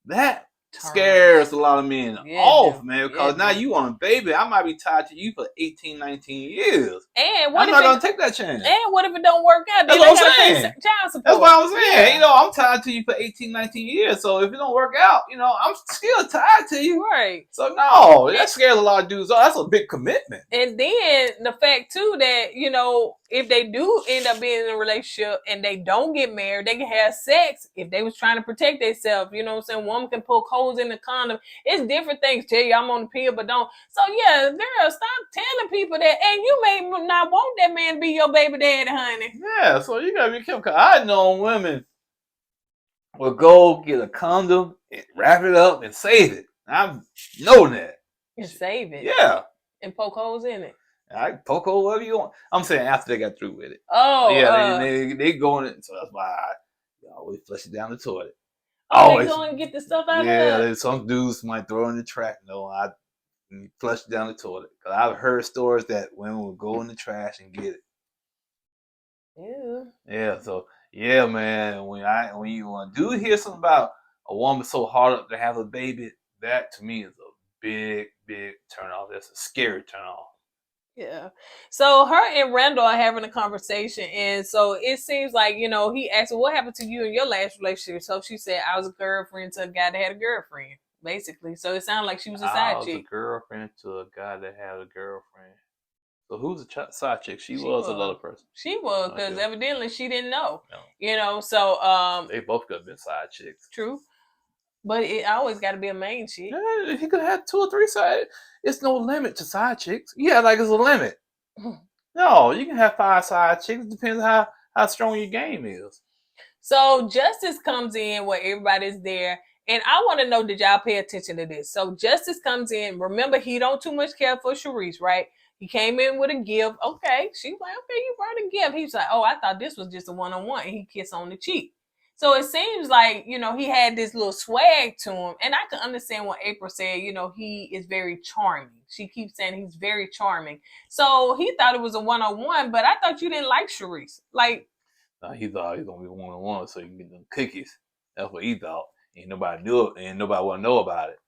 that scares a lot of men off, man, because now you want a baby. I might be tied to you for 18, 19 years. And what I'm not going to take that chance. And what if it don't work out? That's what I'm saying. Child support. That's what I'm saying. Yeah. You know, I'm tied to you for 18, 19 years. So if it don't work out, you know, I'm still tied to you. Right. So no, that scares a lot of dudes. Oh, that's a big commitment. And then the fact too that, you know, if they do end up being in a relationship and they don't get married, they can have sex if they was trying to protect themselves. You know what I'm saying? Woman can poke holes in the condom. It's different things. Tell you I'm on the pill, but don't. So yeah, girl, stop telling people that. And you may not want that man to be your baby daddy, honey. Yeah, so you gotta be careful. I know women will go get a condom and wrap it up and save it. I know that. And save it. Yeah. And poke holes in it. I poke hole whatever you want. I'm saying after they got through with it. Oh, yeah, they go in it. So that's why I always flush it down the toilet. Always. They go and get the stuff out of it. Yeah, some dudes might throw it in the trash. No, I flush it down the toilet. Cause I've heard stories that women will go in the trash and get it. Yeah. Yeah. So yeah, man. When you do hear something about a woman so hard up to have a baby, that to me is a big turn off. That's a scary turn off. Yeah. So her and Randall are having a conversation, and so it seems like, you know, he asked her, what happened to you in your last relationship? So she said, I was a girlfriend to a guy that had a girlfriend. basically. So it sounded like she was a I side was a chick. girlfriend to a guy that had a girlfriend. So who's the side chick? She She was was. another person. She was, because Okay. evidently she didn't know. No. You know, so They both could have been side chicks. true. But it always got to be a main chick. Yeah, he could have had 2 or 3 side. It's no limit to side chicks. Yeah, like it's a limit. No, you can have 5 side chicks. It depends how strong your game is. So Justice comes in where everybody's there. And I want to know, did y'all pay attention to this? So Justice comes in. Remember, he don't too much care for Charisse, right? He came in with a gift. Okay. She's like, okay, you brought a gift. He's like, oh, I thought this was just a one-on-one. And he kissed on the cheek. So it seems like, you know, he had this little swag to him. And I can understand what April said, you know, he is very charming. She keeps saying he's very charming. So he thought it was a one-on-one, but I thought you didn't like Charisse. Like, He thought he was gonna be one-on-one, so he can get them cookies. That's what he thought. And nobody knew it, and nobody want to know about it.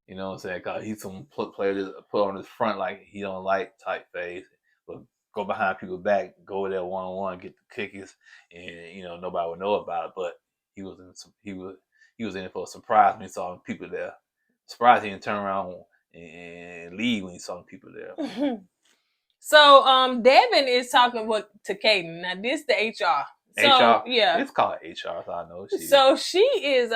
You know what I'm saying? Cause he's some player that put on his front like he don't like type face, but go behind people's back, go over there one-on-one, get the cookies, and you know nobody would know about it. But he was in it for a surprise when he saw people there. Surprised he didn't turn around and leave when he saw people there. So Devin is talking to Kaden. Now this the HR. So, HR? Yeah. It's called HR, so I know. So she is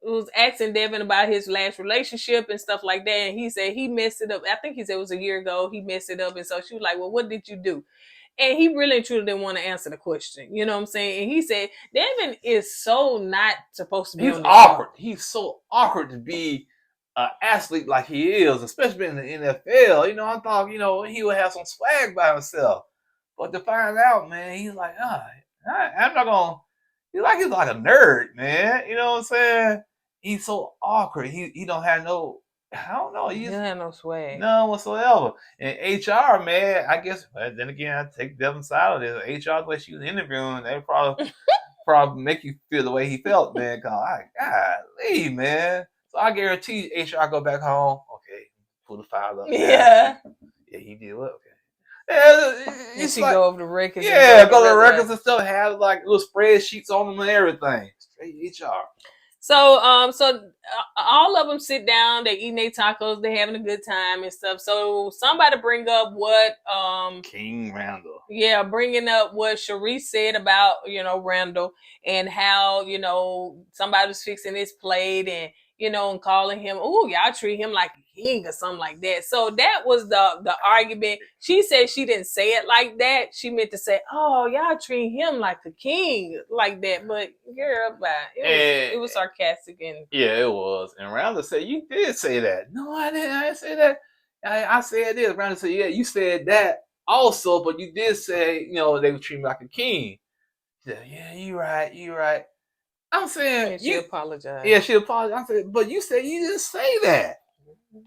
was asking Devin about his last relationship and stuff like that. And he said he messed it up. I think he said it was a year ago. He messed it up. And so she was like, well, what did you do? And he really and truly didn't want to answer the question. You know what I'm saying? And he said, Devin is so not supposed to be He's on the awkward. show. He's so awkward to be an athlete like he is, especially in the NFL. You know, I thought, you know, he would have some swag by himself. But to find out, man, he's like, I'm not going to. He's like a nerd, man. You know what I'm saying? He's so awkward. He don't have no, I don't know. He don't have no swag. None whatsoever. And HR, man, I guess, then again, I take Devin's side of this. HR, the way she was interviewing, they probably make you feel the way he felt, man. Golly, man. So I guarantee HR go back home. Okay, pull the file up. Yeah. Yeah, he did what? Okay. Yeah, and she like, go over the records. Yeah, go to the records and stuff. Have like little spreadsheets on them and everything. Straight HR. So all of them sit down. They eating their tacos. They having a good time and stuff. So somebody bring up what King Randall. Yeah, bringing up what Charisse said about Randall and how somebody was fixing his plate and and calling him, oh, y'all treat him like a king or something like that. So that was the argument. She said she didn't say it like that. She meant to say, oh, y'all treat him like a king like that. But girl, it was sarcastic. And yeah, it was. And Randall said, you did say that. No, I didn't say that. I said this. Randall said, yeah, you said that also, but you did say, they would treat me like a king. She said, yeah, you right. I'm saying, and she apologized. Yeah, she apologized. I said, but you said you didn't say that.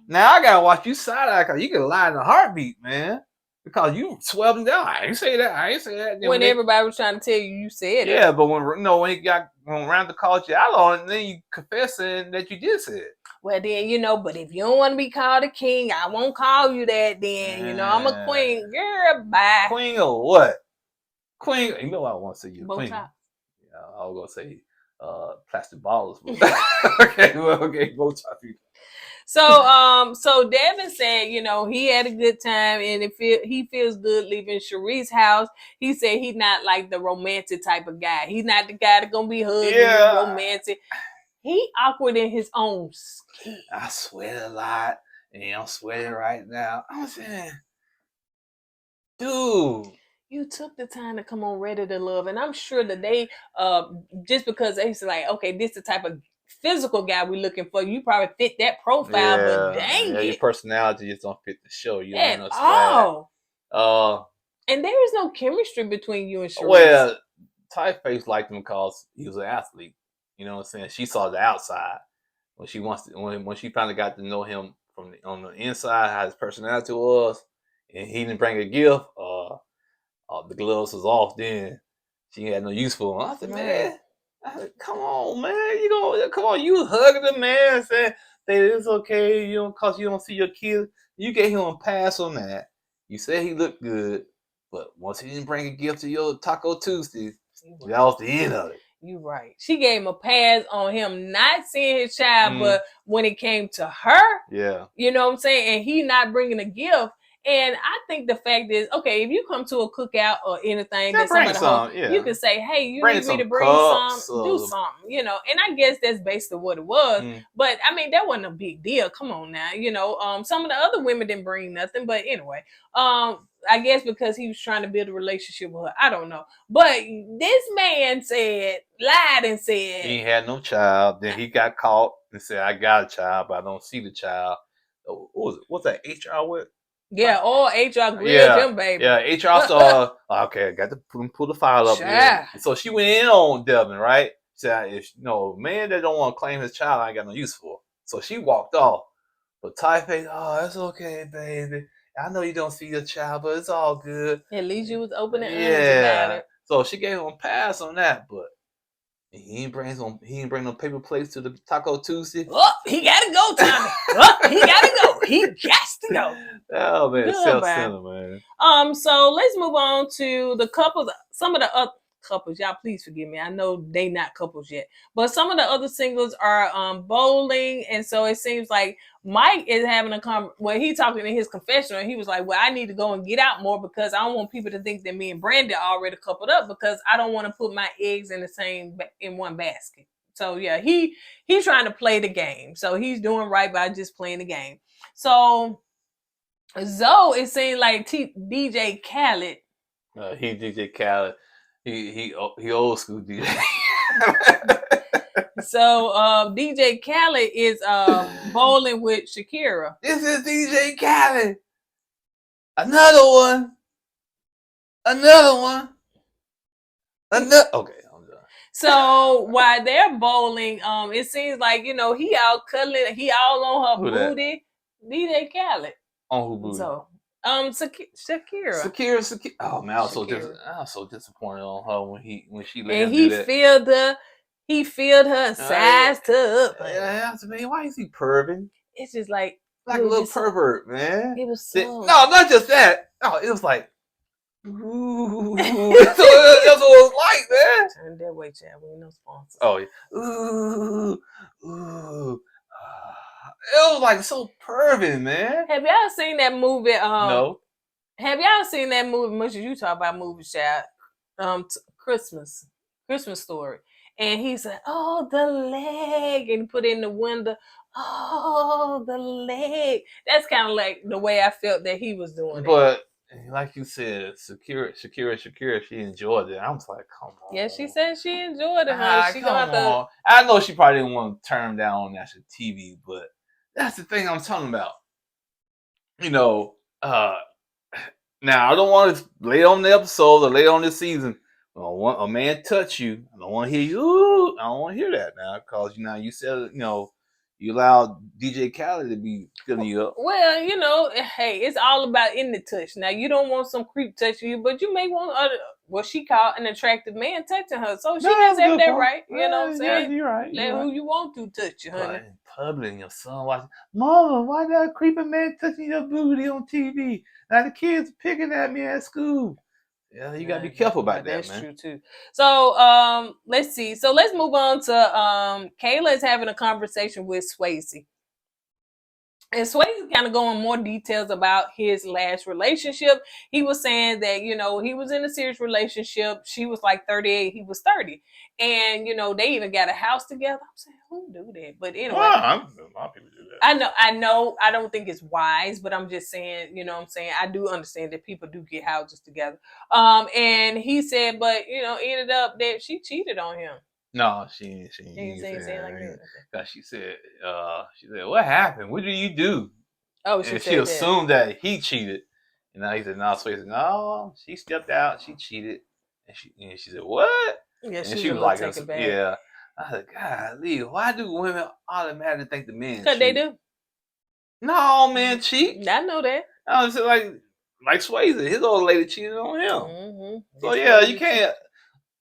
Now I gotta watch you side eye because you can lie in a heartbeat, man. Because you swept him down. I ain't say that. Then when everybody was trying to tell you, you said it. Yeah, but when Randall called you out on it, then you confessing that you did say it. Well, then, but if you don't want to be called a king, I won't call you that then. I'm a queen. Girl, bye. Queen of what? Queen, you know what I want to say you. Bow queen. tie. Yeah, I was going to say plastic bottles. Okay, bow tie. So Devin said, he had a good time and he feels good leaving Charisse's house. He said he's not like the romantic type of guy. He's not the guy that's going to be hugging romantic. He awkward in his own skin. I sweat a lot, and I'm sweating right now. I'm saying, dude, you took the time to come on Ready to Love, and I'm sure that they, just because they say like, okay, this is the type of physical guy we're looking for, you probably fit that profile, but dang it, your personality just don't fit the show. You at don't know all. And there is no chemistry between you and Charisse. Well, Typeface liked him because he was an athlete. You know what I'm saying? She saw the outside when she when she finally got to know him on the inside, how his personality was, and he didn't bring a gift. The gloves was off. Then she had no use for him. I said, man, come on, man, come on, you hugging the man, saying that it's okay, cause you don't see your kid. You gave him a pass on that. You said he looked good, but once he didn't bring a gift to your Taco Tuesday, that was the end of it. You right. She gave him a pass on him not seeing his child, Mm. but when it came to her, Yeah. you know what I'm saying, and he not bringing a gift. And I think the fact is, okay, if you come to a cookout or anything that bring somebody some, hosts, yeah. you can say, hey, you Bring need me to some bring cups some, do something, you know. And I guess that's basically what it was. Mm. But I mean, that wasn't a big deal. Come on now, you know. Some of the other women didn't bring nothing, but anyway, I guess because he was trying to build a relationship with her. I don't know. But this man lied and said He ain't had no child. Then he got caught and said, I got a child, but I don't see the child. What was it? What's that? HR with? yeah, all HR grilled him, baby. Yeah, HR saw, okay, I got to pull the file up here. So she went in on Devin, right? She said, if man that don't want to claim his child, I ain't got no use for. So she walked off. But Ty face, oh, it's okay, baby. I know you don't see your child, but it's all good. At least you was open and honest about it. So she gave him a pass on that, but he ain't bring no paper plates to the Taco Tuesday. Oh, he gotta go, Tommy. Oh, he gotta go. He got to go. Oh man, Good, self-centered, man. So let's move on to the couples. Some of the other couples, y'all please forgive me. I know they not couples yet, but some of the other singles are bowling, and so it seems like Mike is having he talking in his confessional, and he was like, well, I need to go and get out more because I don't want people to think that me and Brandy already coupled up because I don't want to put my eggs in one basket. So yeah, he's trying to play the game. So he's doing right by just playing the game. So Zoe, it seemed like DJ Khaled. He DJ Khaled. He old school DJ. So DJ Khaled is bowling with Shakira. This is DJ Khaled. Another one. Okay, I'm done. So while they're bowling, it seems like he all cuddling, he all on her booty. DJ Khaled. On who booty? So Shakira. Oh man, I was so disappointed on her when she let and him he do that. filled her and sized her up. Yeah, man, why is he perving? It's just like a little pervert, man. It was so... No, not just that. No, it was like, ooh. That's what it was like, man. Turn that way, Chad. We ain't no sponsors. Oh yeah. Ooh. It was like so perving, man. Have y'all seen that movie? No. Have y'all seen that movie? Much as you talk about movies, Chad. Christmas Story, and he said, "Oh, the leg," and he put it in the window. Oh, the leg. That's kind of like the way I felt that he was doing it. But like you said, Shakira, she enjoyed it. I was like, come on. Yeah, she said she enjoyed it, honey. Come on. I know she probably didn't want to turn down on national TV, but that's the thing I'm talking about. Now I don't want to lay on the episode or lay on this season. I don't want a man touch you. I don't want to hear you. Ooh, I don't want to hear that now because you said you allowed DJ Khaled to be filling you up. Well, hey, it's all about in the touch. Now you don't want some creep touching you, but you may want what she called an attractive man touching her. So she has that right. You know what I'm saying? Yeah, you're right. Let who you want to touch you, honey. But in public, your son watching, Mama, why that creeping man touching your booty on TV? Now the kids picking at me at school. Yeah, you gotta be careful about that, man. That's true too. So let's see. So let's move on to Kayla is having a conversation with Swayze. And Swayze kind of going more details about his last relationship. He was saying that, he was in a serious relationship. She was like 38, he was 30. And, they even got a house together. I'm saying, who do that? But anyway. Well, a lot of people do that. I know. I don't think it's wise, but I'm just saying, I do understand that people do get houses together. And he said, but, ended up that she cheated on him. No, she ain't saying like that. Because she said, what happened? What did you do? Oh, she assumed that he cheated. And now he said, no, Swayze said, no, she stepped out, she cheated. And she said, what? Yeah, she was like, yeah. I said, golly, why do women automatically think the men cheat? Because they do. No, man cheat. I know that. I was like Swayze, his old lady cheated on him. Mm-hmm. So yeah, you can't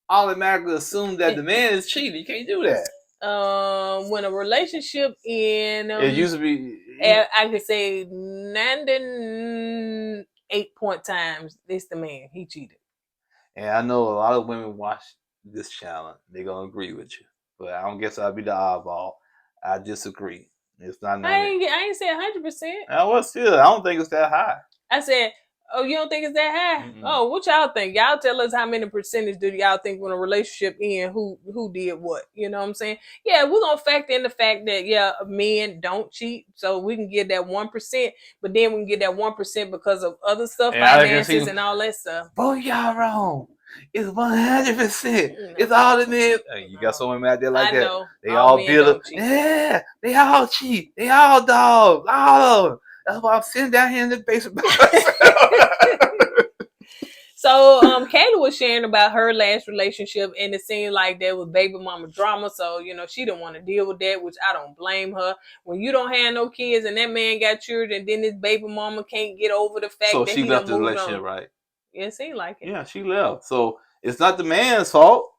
automatically assume that the man is cheating. You can't do that. When a relationship it used to be. I could say 98 times it's the man. He cheated. And I know a lot of women watch this channel, they're gonna agree with you. But I don't guess I'll be the oddball. I disagree. It's not I ain't say 100%. Well, still, I don't think it's that high. I said, oh, you don't think it's that high? Mm-mm. Oh, what y'all think? Y'all tell us how many percentage do y'all think when a relationship end, who did what? You know what I'm saying? Yeah, we're gonna factor in the fact that men don't cheat, so we can get that 1%, but then we can get that 1% because of other stuff, And I can finances see- and all that stuff. Boy, y'all wrong. It's 100%. No. It's all in there. Hey, you got some women out there like I that. know. They all men build don't up. cheat. Yeah, they all cheat. They all dogs. All of them. That's why I'm sitting down here in the basement by myself. So Kayla was sharing about her last relationship, and it seemed like there was baby mama drama. So, you know, she didn't want to deal with that, which I don't blame her. When you don't have no kids and that man got children, and then his baby mama can't get over the fact So that she he left the done moved relationship, on. right? Yeah, it seemed like it. Yeah, she left. So it's not the man's fault.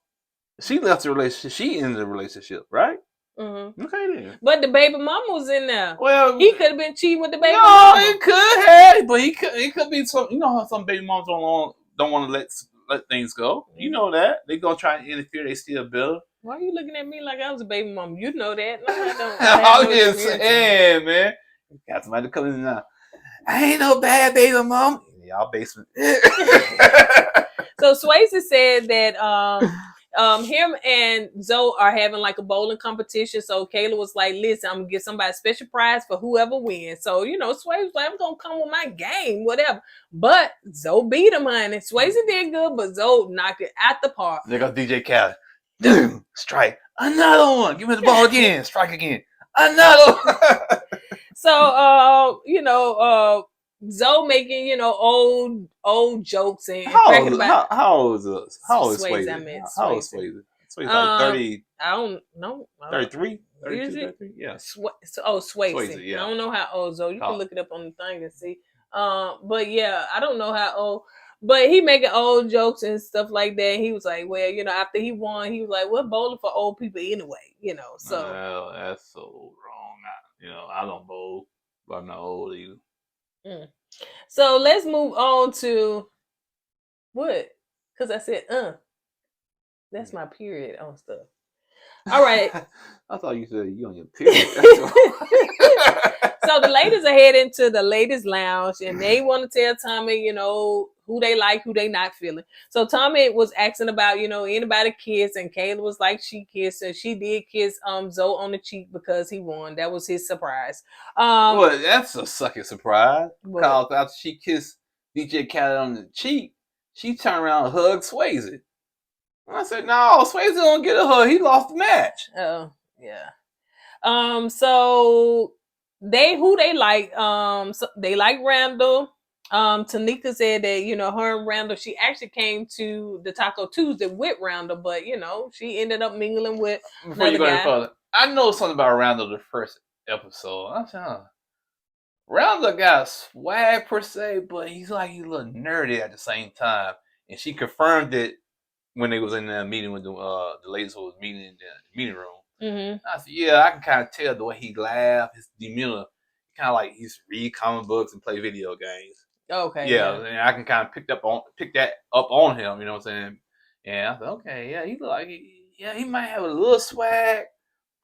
She left the relationship. She ended the relationship, right? Mm-hmm. Okay then. But the baby mama was in there. Well, He could have been cheating with the baby no, mama. it could have, but he could be some. You know how some baby moms don't want to let things go. You know that they gonna try and interfere. They still build. Why are you looking at me like I was a baby mama? You know that. No, I don't. I'm just saying, man. Got somebody coming in now. I ain't no bad baby mom. Y'all basement. So Swayze said that him and Zoe are having like a bowling competition. So Kayla was like, listen, I'm gonna give somebody a special prize for whoever wins. So, you know, Swayze was like, I'm gonna come with my game, whatever. But Zoe beat him, honey. Swayze did good, but Zoe knocked it out the park. There goes DJ Khaled. Dude, strike. Another one. Give me the ball again. Strike again. Another one. So Zoe making, you know, old jokes and cracking about. How old is this? How old is Swayze, Swayze? I meant How old is Swayze. Swayze? Swayze like 30, I don't know. 33? Is 32, it? 33? Yeah. Swayze. Swayze, yeah. I don't know how old Zoe. You Oh. can look it up on the thing and see. But yeah, I don't know how old. But he making old jokes and stuff like that. He was like, well, you know, after he won, he was like, we're bowling for old people anyway, you know. So Well, that's so wrong. I don't bowl, but I'm not old either. So let's move on to what? Because I said, that's my period on stuff. All right. I thought you said you on your period. So the ladies are heading to the ladies' lounge, and they want to tell Tommy, you know, who they like, who they not feeling. So Tommy was asking about, you know, anybody kiss, and Kayla was like she kissed, and she did kiss Zoe on the cheek because he won. That was his surprise. Well, that's a sucking surprise. What? Because after she kissed DJ Khaled on the cheek, she turned around and hugged Swayze. I said, no, Swayze don't get a hug. He lost the match. Oh, yeah. So they like, so they like Randall. Tanika said that, you know, her and Randall, she actually came to the Taco Tuesday with Randall, but, you know, she ended up mingling with Before you another go any guy. further, I know something about Randall the first episode. I'm saying, Randall got swag per se, but he's like a little nerdy at the same time. And she confirmed it when they was in the meeting with the ladies who was meeting in the meeting room. Mm-hmm. I said, yeah, I can kind of tell the way he laughed, his demeanor, kind of like he's read comic books and play video games. Okay. Yeah, and I can kind of pick that up on him. You know what I'm saying? And I said, okay, yeah, he look like he might have a little swag,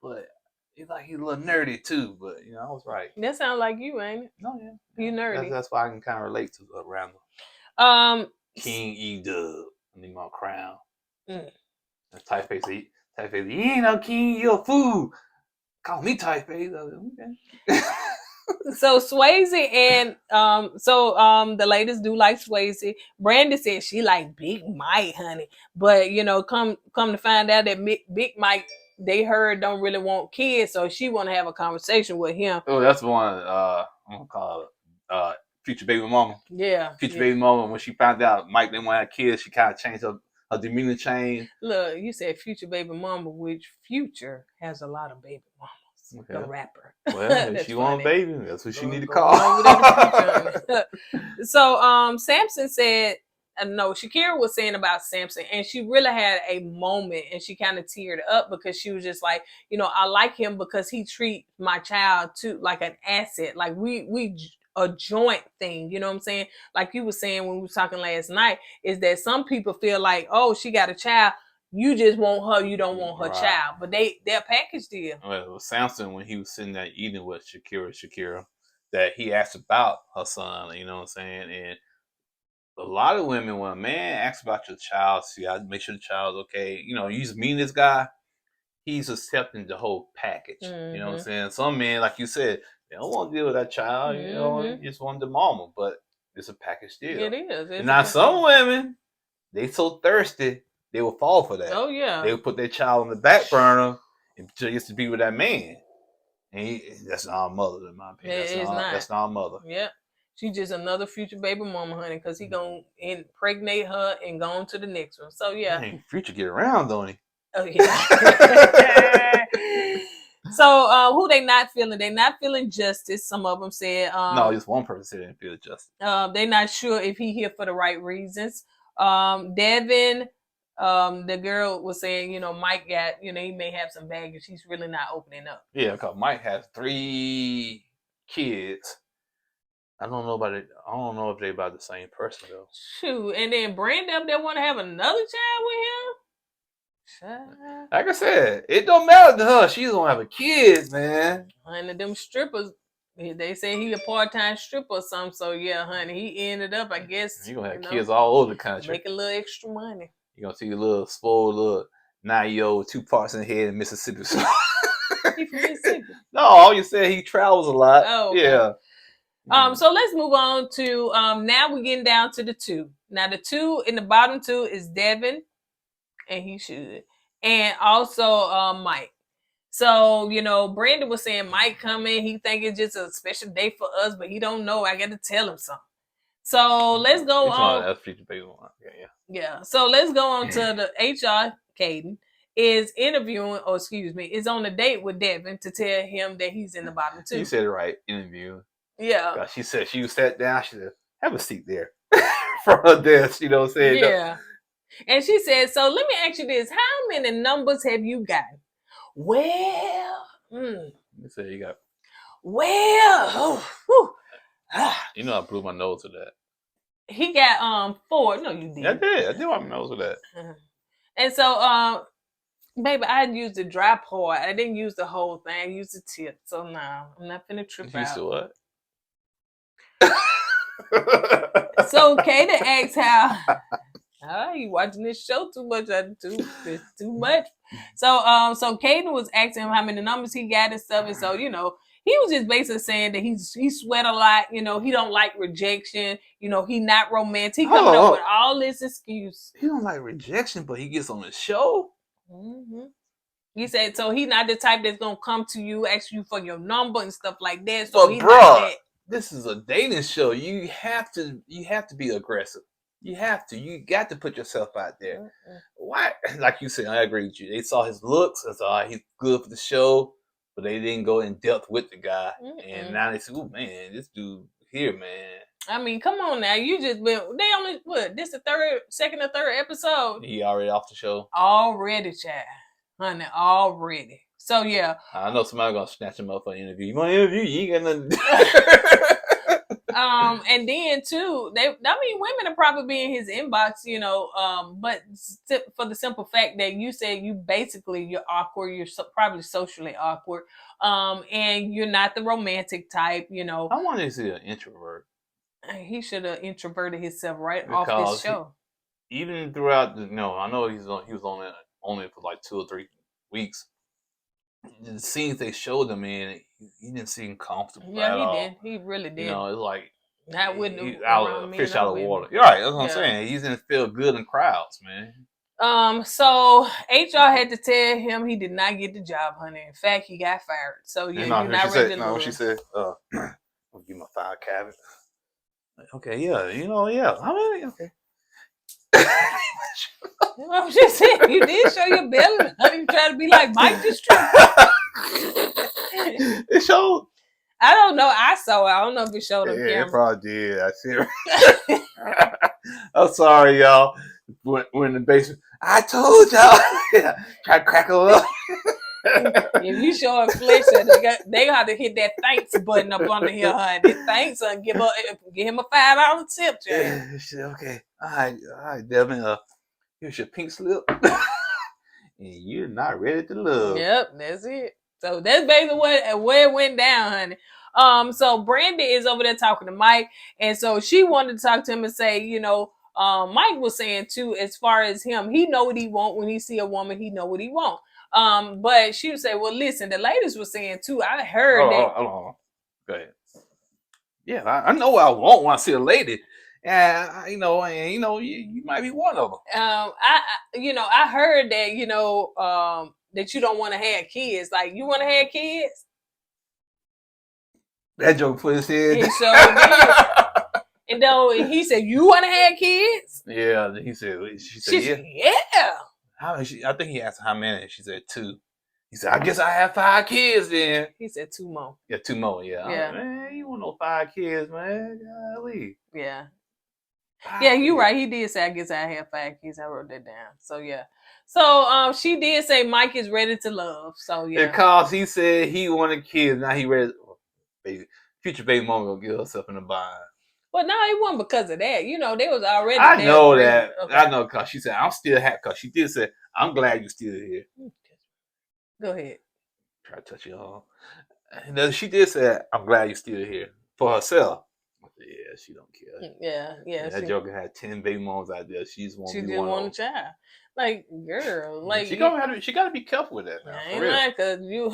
but he's like he's a little nerdy too. But you know, I was right. That sounds like you, ain't it? No, yeah, You nerdy. That's why I can kind of relate to Randall. King E-Dub, I need my crown. Typeface, he ain't no king, you a fool. Call me Typeface. Okay. So Swayze and the ladies do like Swayze. Brandy said she like Big Mike, honey. But you know, come to find out that Big Mike, they heard don't really want kids, so she want to have a conversation with him. Oh, that's one. I'm gonna call it future baby mama. Yeah, Future baby mama. When she found out Mike didn't want to have kids, she kind of changed her demeanor. Changed. Look, you said future baby mama, which Future has a lot of baby mamas. Okay. The rapper. Well, if she want a baby, that's what she need to Go call. on with that Future. So Samson said, no, Shakira was saying about Samson, and she really had a moment, and she kind of teared up because she was just like, you know, I like him because he treats my child too like an asset, like we a joint thing, you know what I'm saying? Like you were saying when we were talking last night, is that some people feel like, oh, she got a child, You just want her. You don't want her Right. child. But they're package deal. Well, Samson, when he was sitting there eating with Shakira, that he asked about her son. You know what I'm saying? And a lot of women, when a man asks about your child, see, I make sure the child's okay. You know, you just meet this guy, he's accepting the whole package. You know what I'm saying? Some men, like you said, they don't want to deal with that child. You know, they just want the mama, but it's a package deal. It is. And now some women, they so thirsty, they will fall for that. Oh yeah. They will put their child on the back burner and just to be with that man. And that's not our mother, in my opinion. That's not our mother. Yep. She's just another future baby mama, honey, because he gonna impregnate her and go on to the next one. So yeah. Dang, Future get around, don't he? Oh yeah. So who they not feeling? They not feeling Justice. Some of them said no, just one person said they didn't feel Justice. They not sure if he here for the right reasons. Devin, the girl was saying, you know, Mike got, you know, he may have some baggage. He's really not opening up. Yeah, because Mike has 3 kids. I don't know about it. I don't know if they about the same person though. Shoot, and then Brandy up there want to have another child with him. Like I said, it don't matter to her. She's gonna have a kid, man. And them strippers, they say he a part-time stripper or something. So yeah, honey, he ended up, I guess. He gonna have kids all over the country. Make a little extra money. You gonna see a little spoiled little 9-year-old 2 parts in the head in Mississippi. He from Mississippi. No, all you said he travels a lot. Oh, okay. Yeah. So let's move on to now we're getting down to the 2. Now the 2 in the bottom 2 is Devin, and he should, and also Mike. So you know, Brandon was saying Mike coming. He think it's just a special day for us, but he don't know. I got to tell him something. So let's go on. That's future baby one. Yeah. So let's go on to the HR. Caden is interviewing, or excuse me, is on a date with Devin to tell him that he's in the bottom 2. You said it right. Interview. Yeah. She said she sat down. She said, "Have a seat there," from her desk. You know what I'm saying? Yeah. And she said, "So let me ask you this: how many numbers have you gotten?" Well, You said you got. Well, you know I blew my nose with that. He got 4. No, you did. I did. I blew my nose with that. And so, baby, I used the dry part. I didn't use the whole thing. I used the tip. So no, I'm not finna trip out. Used to what? So Kayla asks how you watching this show too much. It's too much. So Kayla was asking him how many numbers he got and stuff. And so, you know, he was just basically saying that he sweat a lot. You know, he don't like rejection. You know, he not romantic. He coming up with all this excuse. He don't like rejection, but he gets on the show. Mm-hmm. He said, so he not the type that's gonna come to you, ask you for your number and stuff like that. So but bruh, this is a dating show. You have to be aggressive. You got to put yourself out there. Mm-hmm. Why? Like you said, I agree with you. They saw his looks. They saw he's good for the show, but they didn't go in depth with the guy. Mm-hmm. And now they say, "Oh man, this dude here, man." I mean, come on now. You just been. They only this the second or third episode. He already off the show. Already, child, honey, already. So yeah, I know somebody gonna snatch him up for an interview. You want to interview? You ain't got nothing. And then too, women are probably be in his inbox, you know. But for the simple fact that you said you're awkward, you're probably socially awkward, and you're not the romantic type, you know. I wanted to see an introvert. He should have introverted himself off this show. Even throughout, I know he was on it only for like 2 or 3 weeks. The scenes they showed him in, he didn't seem comfortable. Yeah, he did. He really did. You know, it's like not with fish out of water. You're right. That's what I'm saying. He didn't feel good in crowds, man. So HR had to tell him he did not get the job, honey. In fact, he got fired. So yeah, you're not ready to lose. She said, "I'll give my file cabinet." Okay, yeah, yeah. I mean, okay. I'm just saying, you did show your belly. I didn't try to be like Mike the stripper. It showed. I don't know. I saw it. I don't know if it showed on camera. It probably did. I see it. I'm sorry, y'all. We're in the basement. I told y'all. Try to crack her up. If you show a flesh, they got to hit that thanks button up under here, honey. Thanks, and give him a $5 tip, Jay. Okay. All right, Devin. Here's your pink slip. and you're not ready to love. Yep, that's it. So that's basically where it went down, honey. So Brandy is over there talking to Mike, and so she wanted to talk to him and say, Mike was saying too, as far as him, he know what he want when he see a woman, he know what he want. But she would say, well, listen, the ladies were saying too, I heard that. Hold on. Go ahead. Yeah, I know what I want when I see a lady. And you might be one of them. I heard that, that you don't want to have kids. Like, you want to have kids? That joke put his head. He sure did. And though he said, you want to have kids? Yeah, she said, yeah. I think he asked her how many. She said 2. He said, I guess I have 5 kids then. He said 2 more. Yeah, 2 more, yeah. Yeah. Man, you want no 5 kids, man. Golly. Yeah. Yeah, you're right. He did say, I guess I have 5 kids. I wrote that down. So, yeah. So, she did say Mike is ready to love. So, yeah. Because he said he wanted kids. Now he ready. Future baby mama gonna get herself in a bind. Well, no, it wasn't because of that. They was already. I know that. Okay. I know, because she said, I'm still happy. Because she did say, I'm glad you're still here. Go ahead. Try to touch your arm. And she did say, I'm glad you're still here. For herself. Yeah, she don't care. Yeah. That joker had 10 baby moms out there. She just want a child. Like, girl, like she gotta be careful with that. I ain't lying, cause you,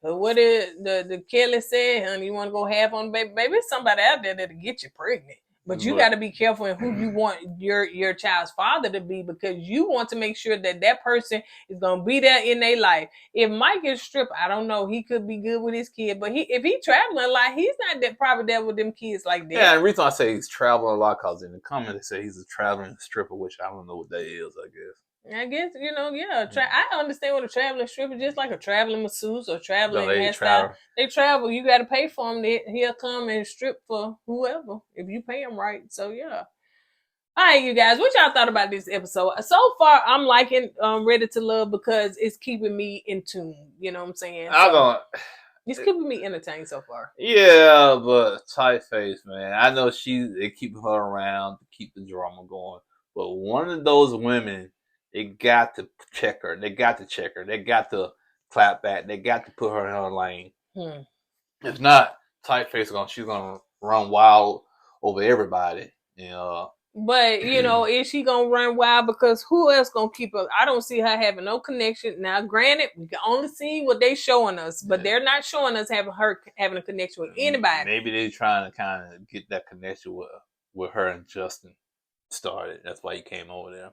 what did the Kelly said, honey? You want to go half on the baby? Baby, it's somebody out there that'll get you pregnant. But you got to be careful in who you want your child's father to be, because you want to make sure that person is gonna be there in their life. If Mike is stripped, I don't know, he could be good with his kid, but if he traveling a lot, he's not that probably there with them kids like that. Yeah, and the reason I say he's traveling a lot, because in the comments they say he's a traveling stripper, which I don't know what that is. I guess, I understand what a traveling stripper, just like a traveling masseuse or traveling hairstyle. They travel. You got to pay for him. He'll come and strip for whoever if you pay him right. So, yeah. All right, you guys, what y'all thought about this episode? So far, I'm liking Ready to Love because it's keeping me in tune. You know what I'm saying? It's keeping me entertained so far. Yeah, but tight face, man. I know they keep her around to keep the drama going. But one of those women, they got to check her. They got to clap back. They got to put her in her lane. If not, tight face she's gonna run wild over everybody. But is she gonna run wild? Because who else gonna keep her? I don't see her having no connection. Now, granted, we can only see what they showing us, but they're not showing us having a connection with anybody. Maybe they're trying to kind of get that connection with her and Justin started. That's why he came over there.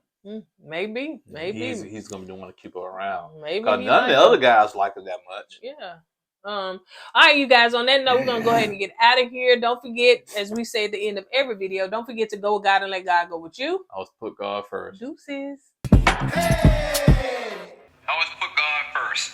Maybe he's gonna be the one to keep her around. Maybe because none of the other guys like her that much. Yeah. All right, you guys, on that note, we're gonna go ahead and get out of here. Don't forget, as we say at the end of every video, don't forget to go with God and let God go with you. Always put God first. Deuces. Hey! Always put God first.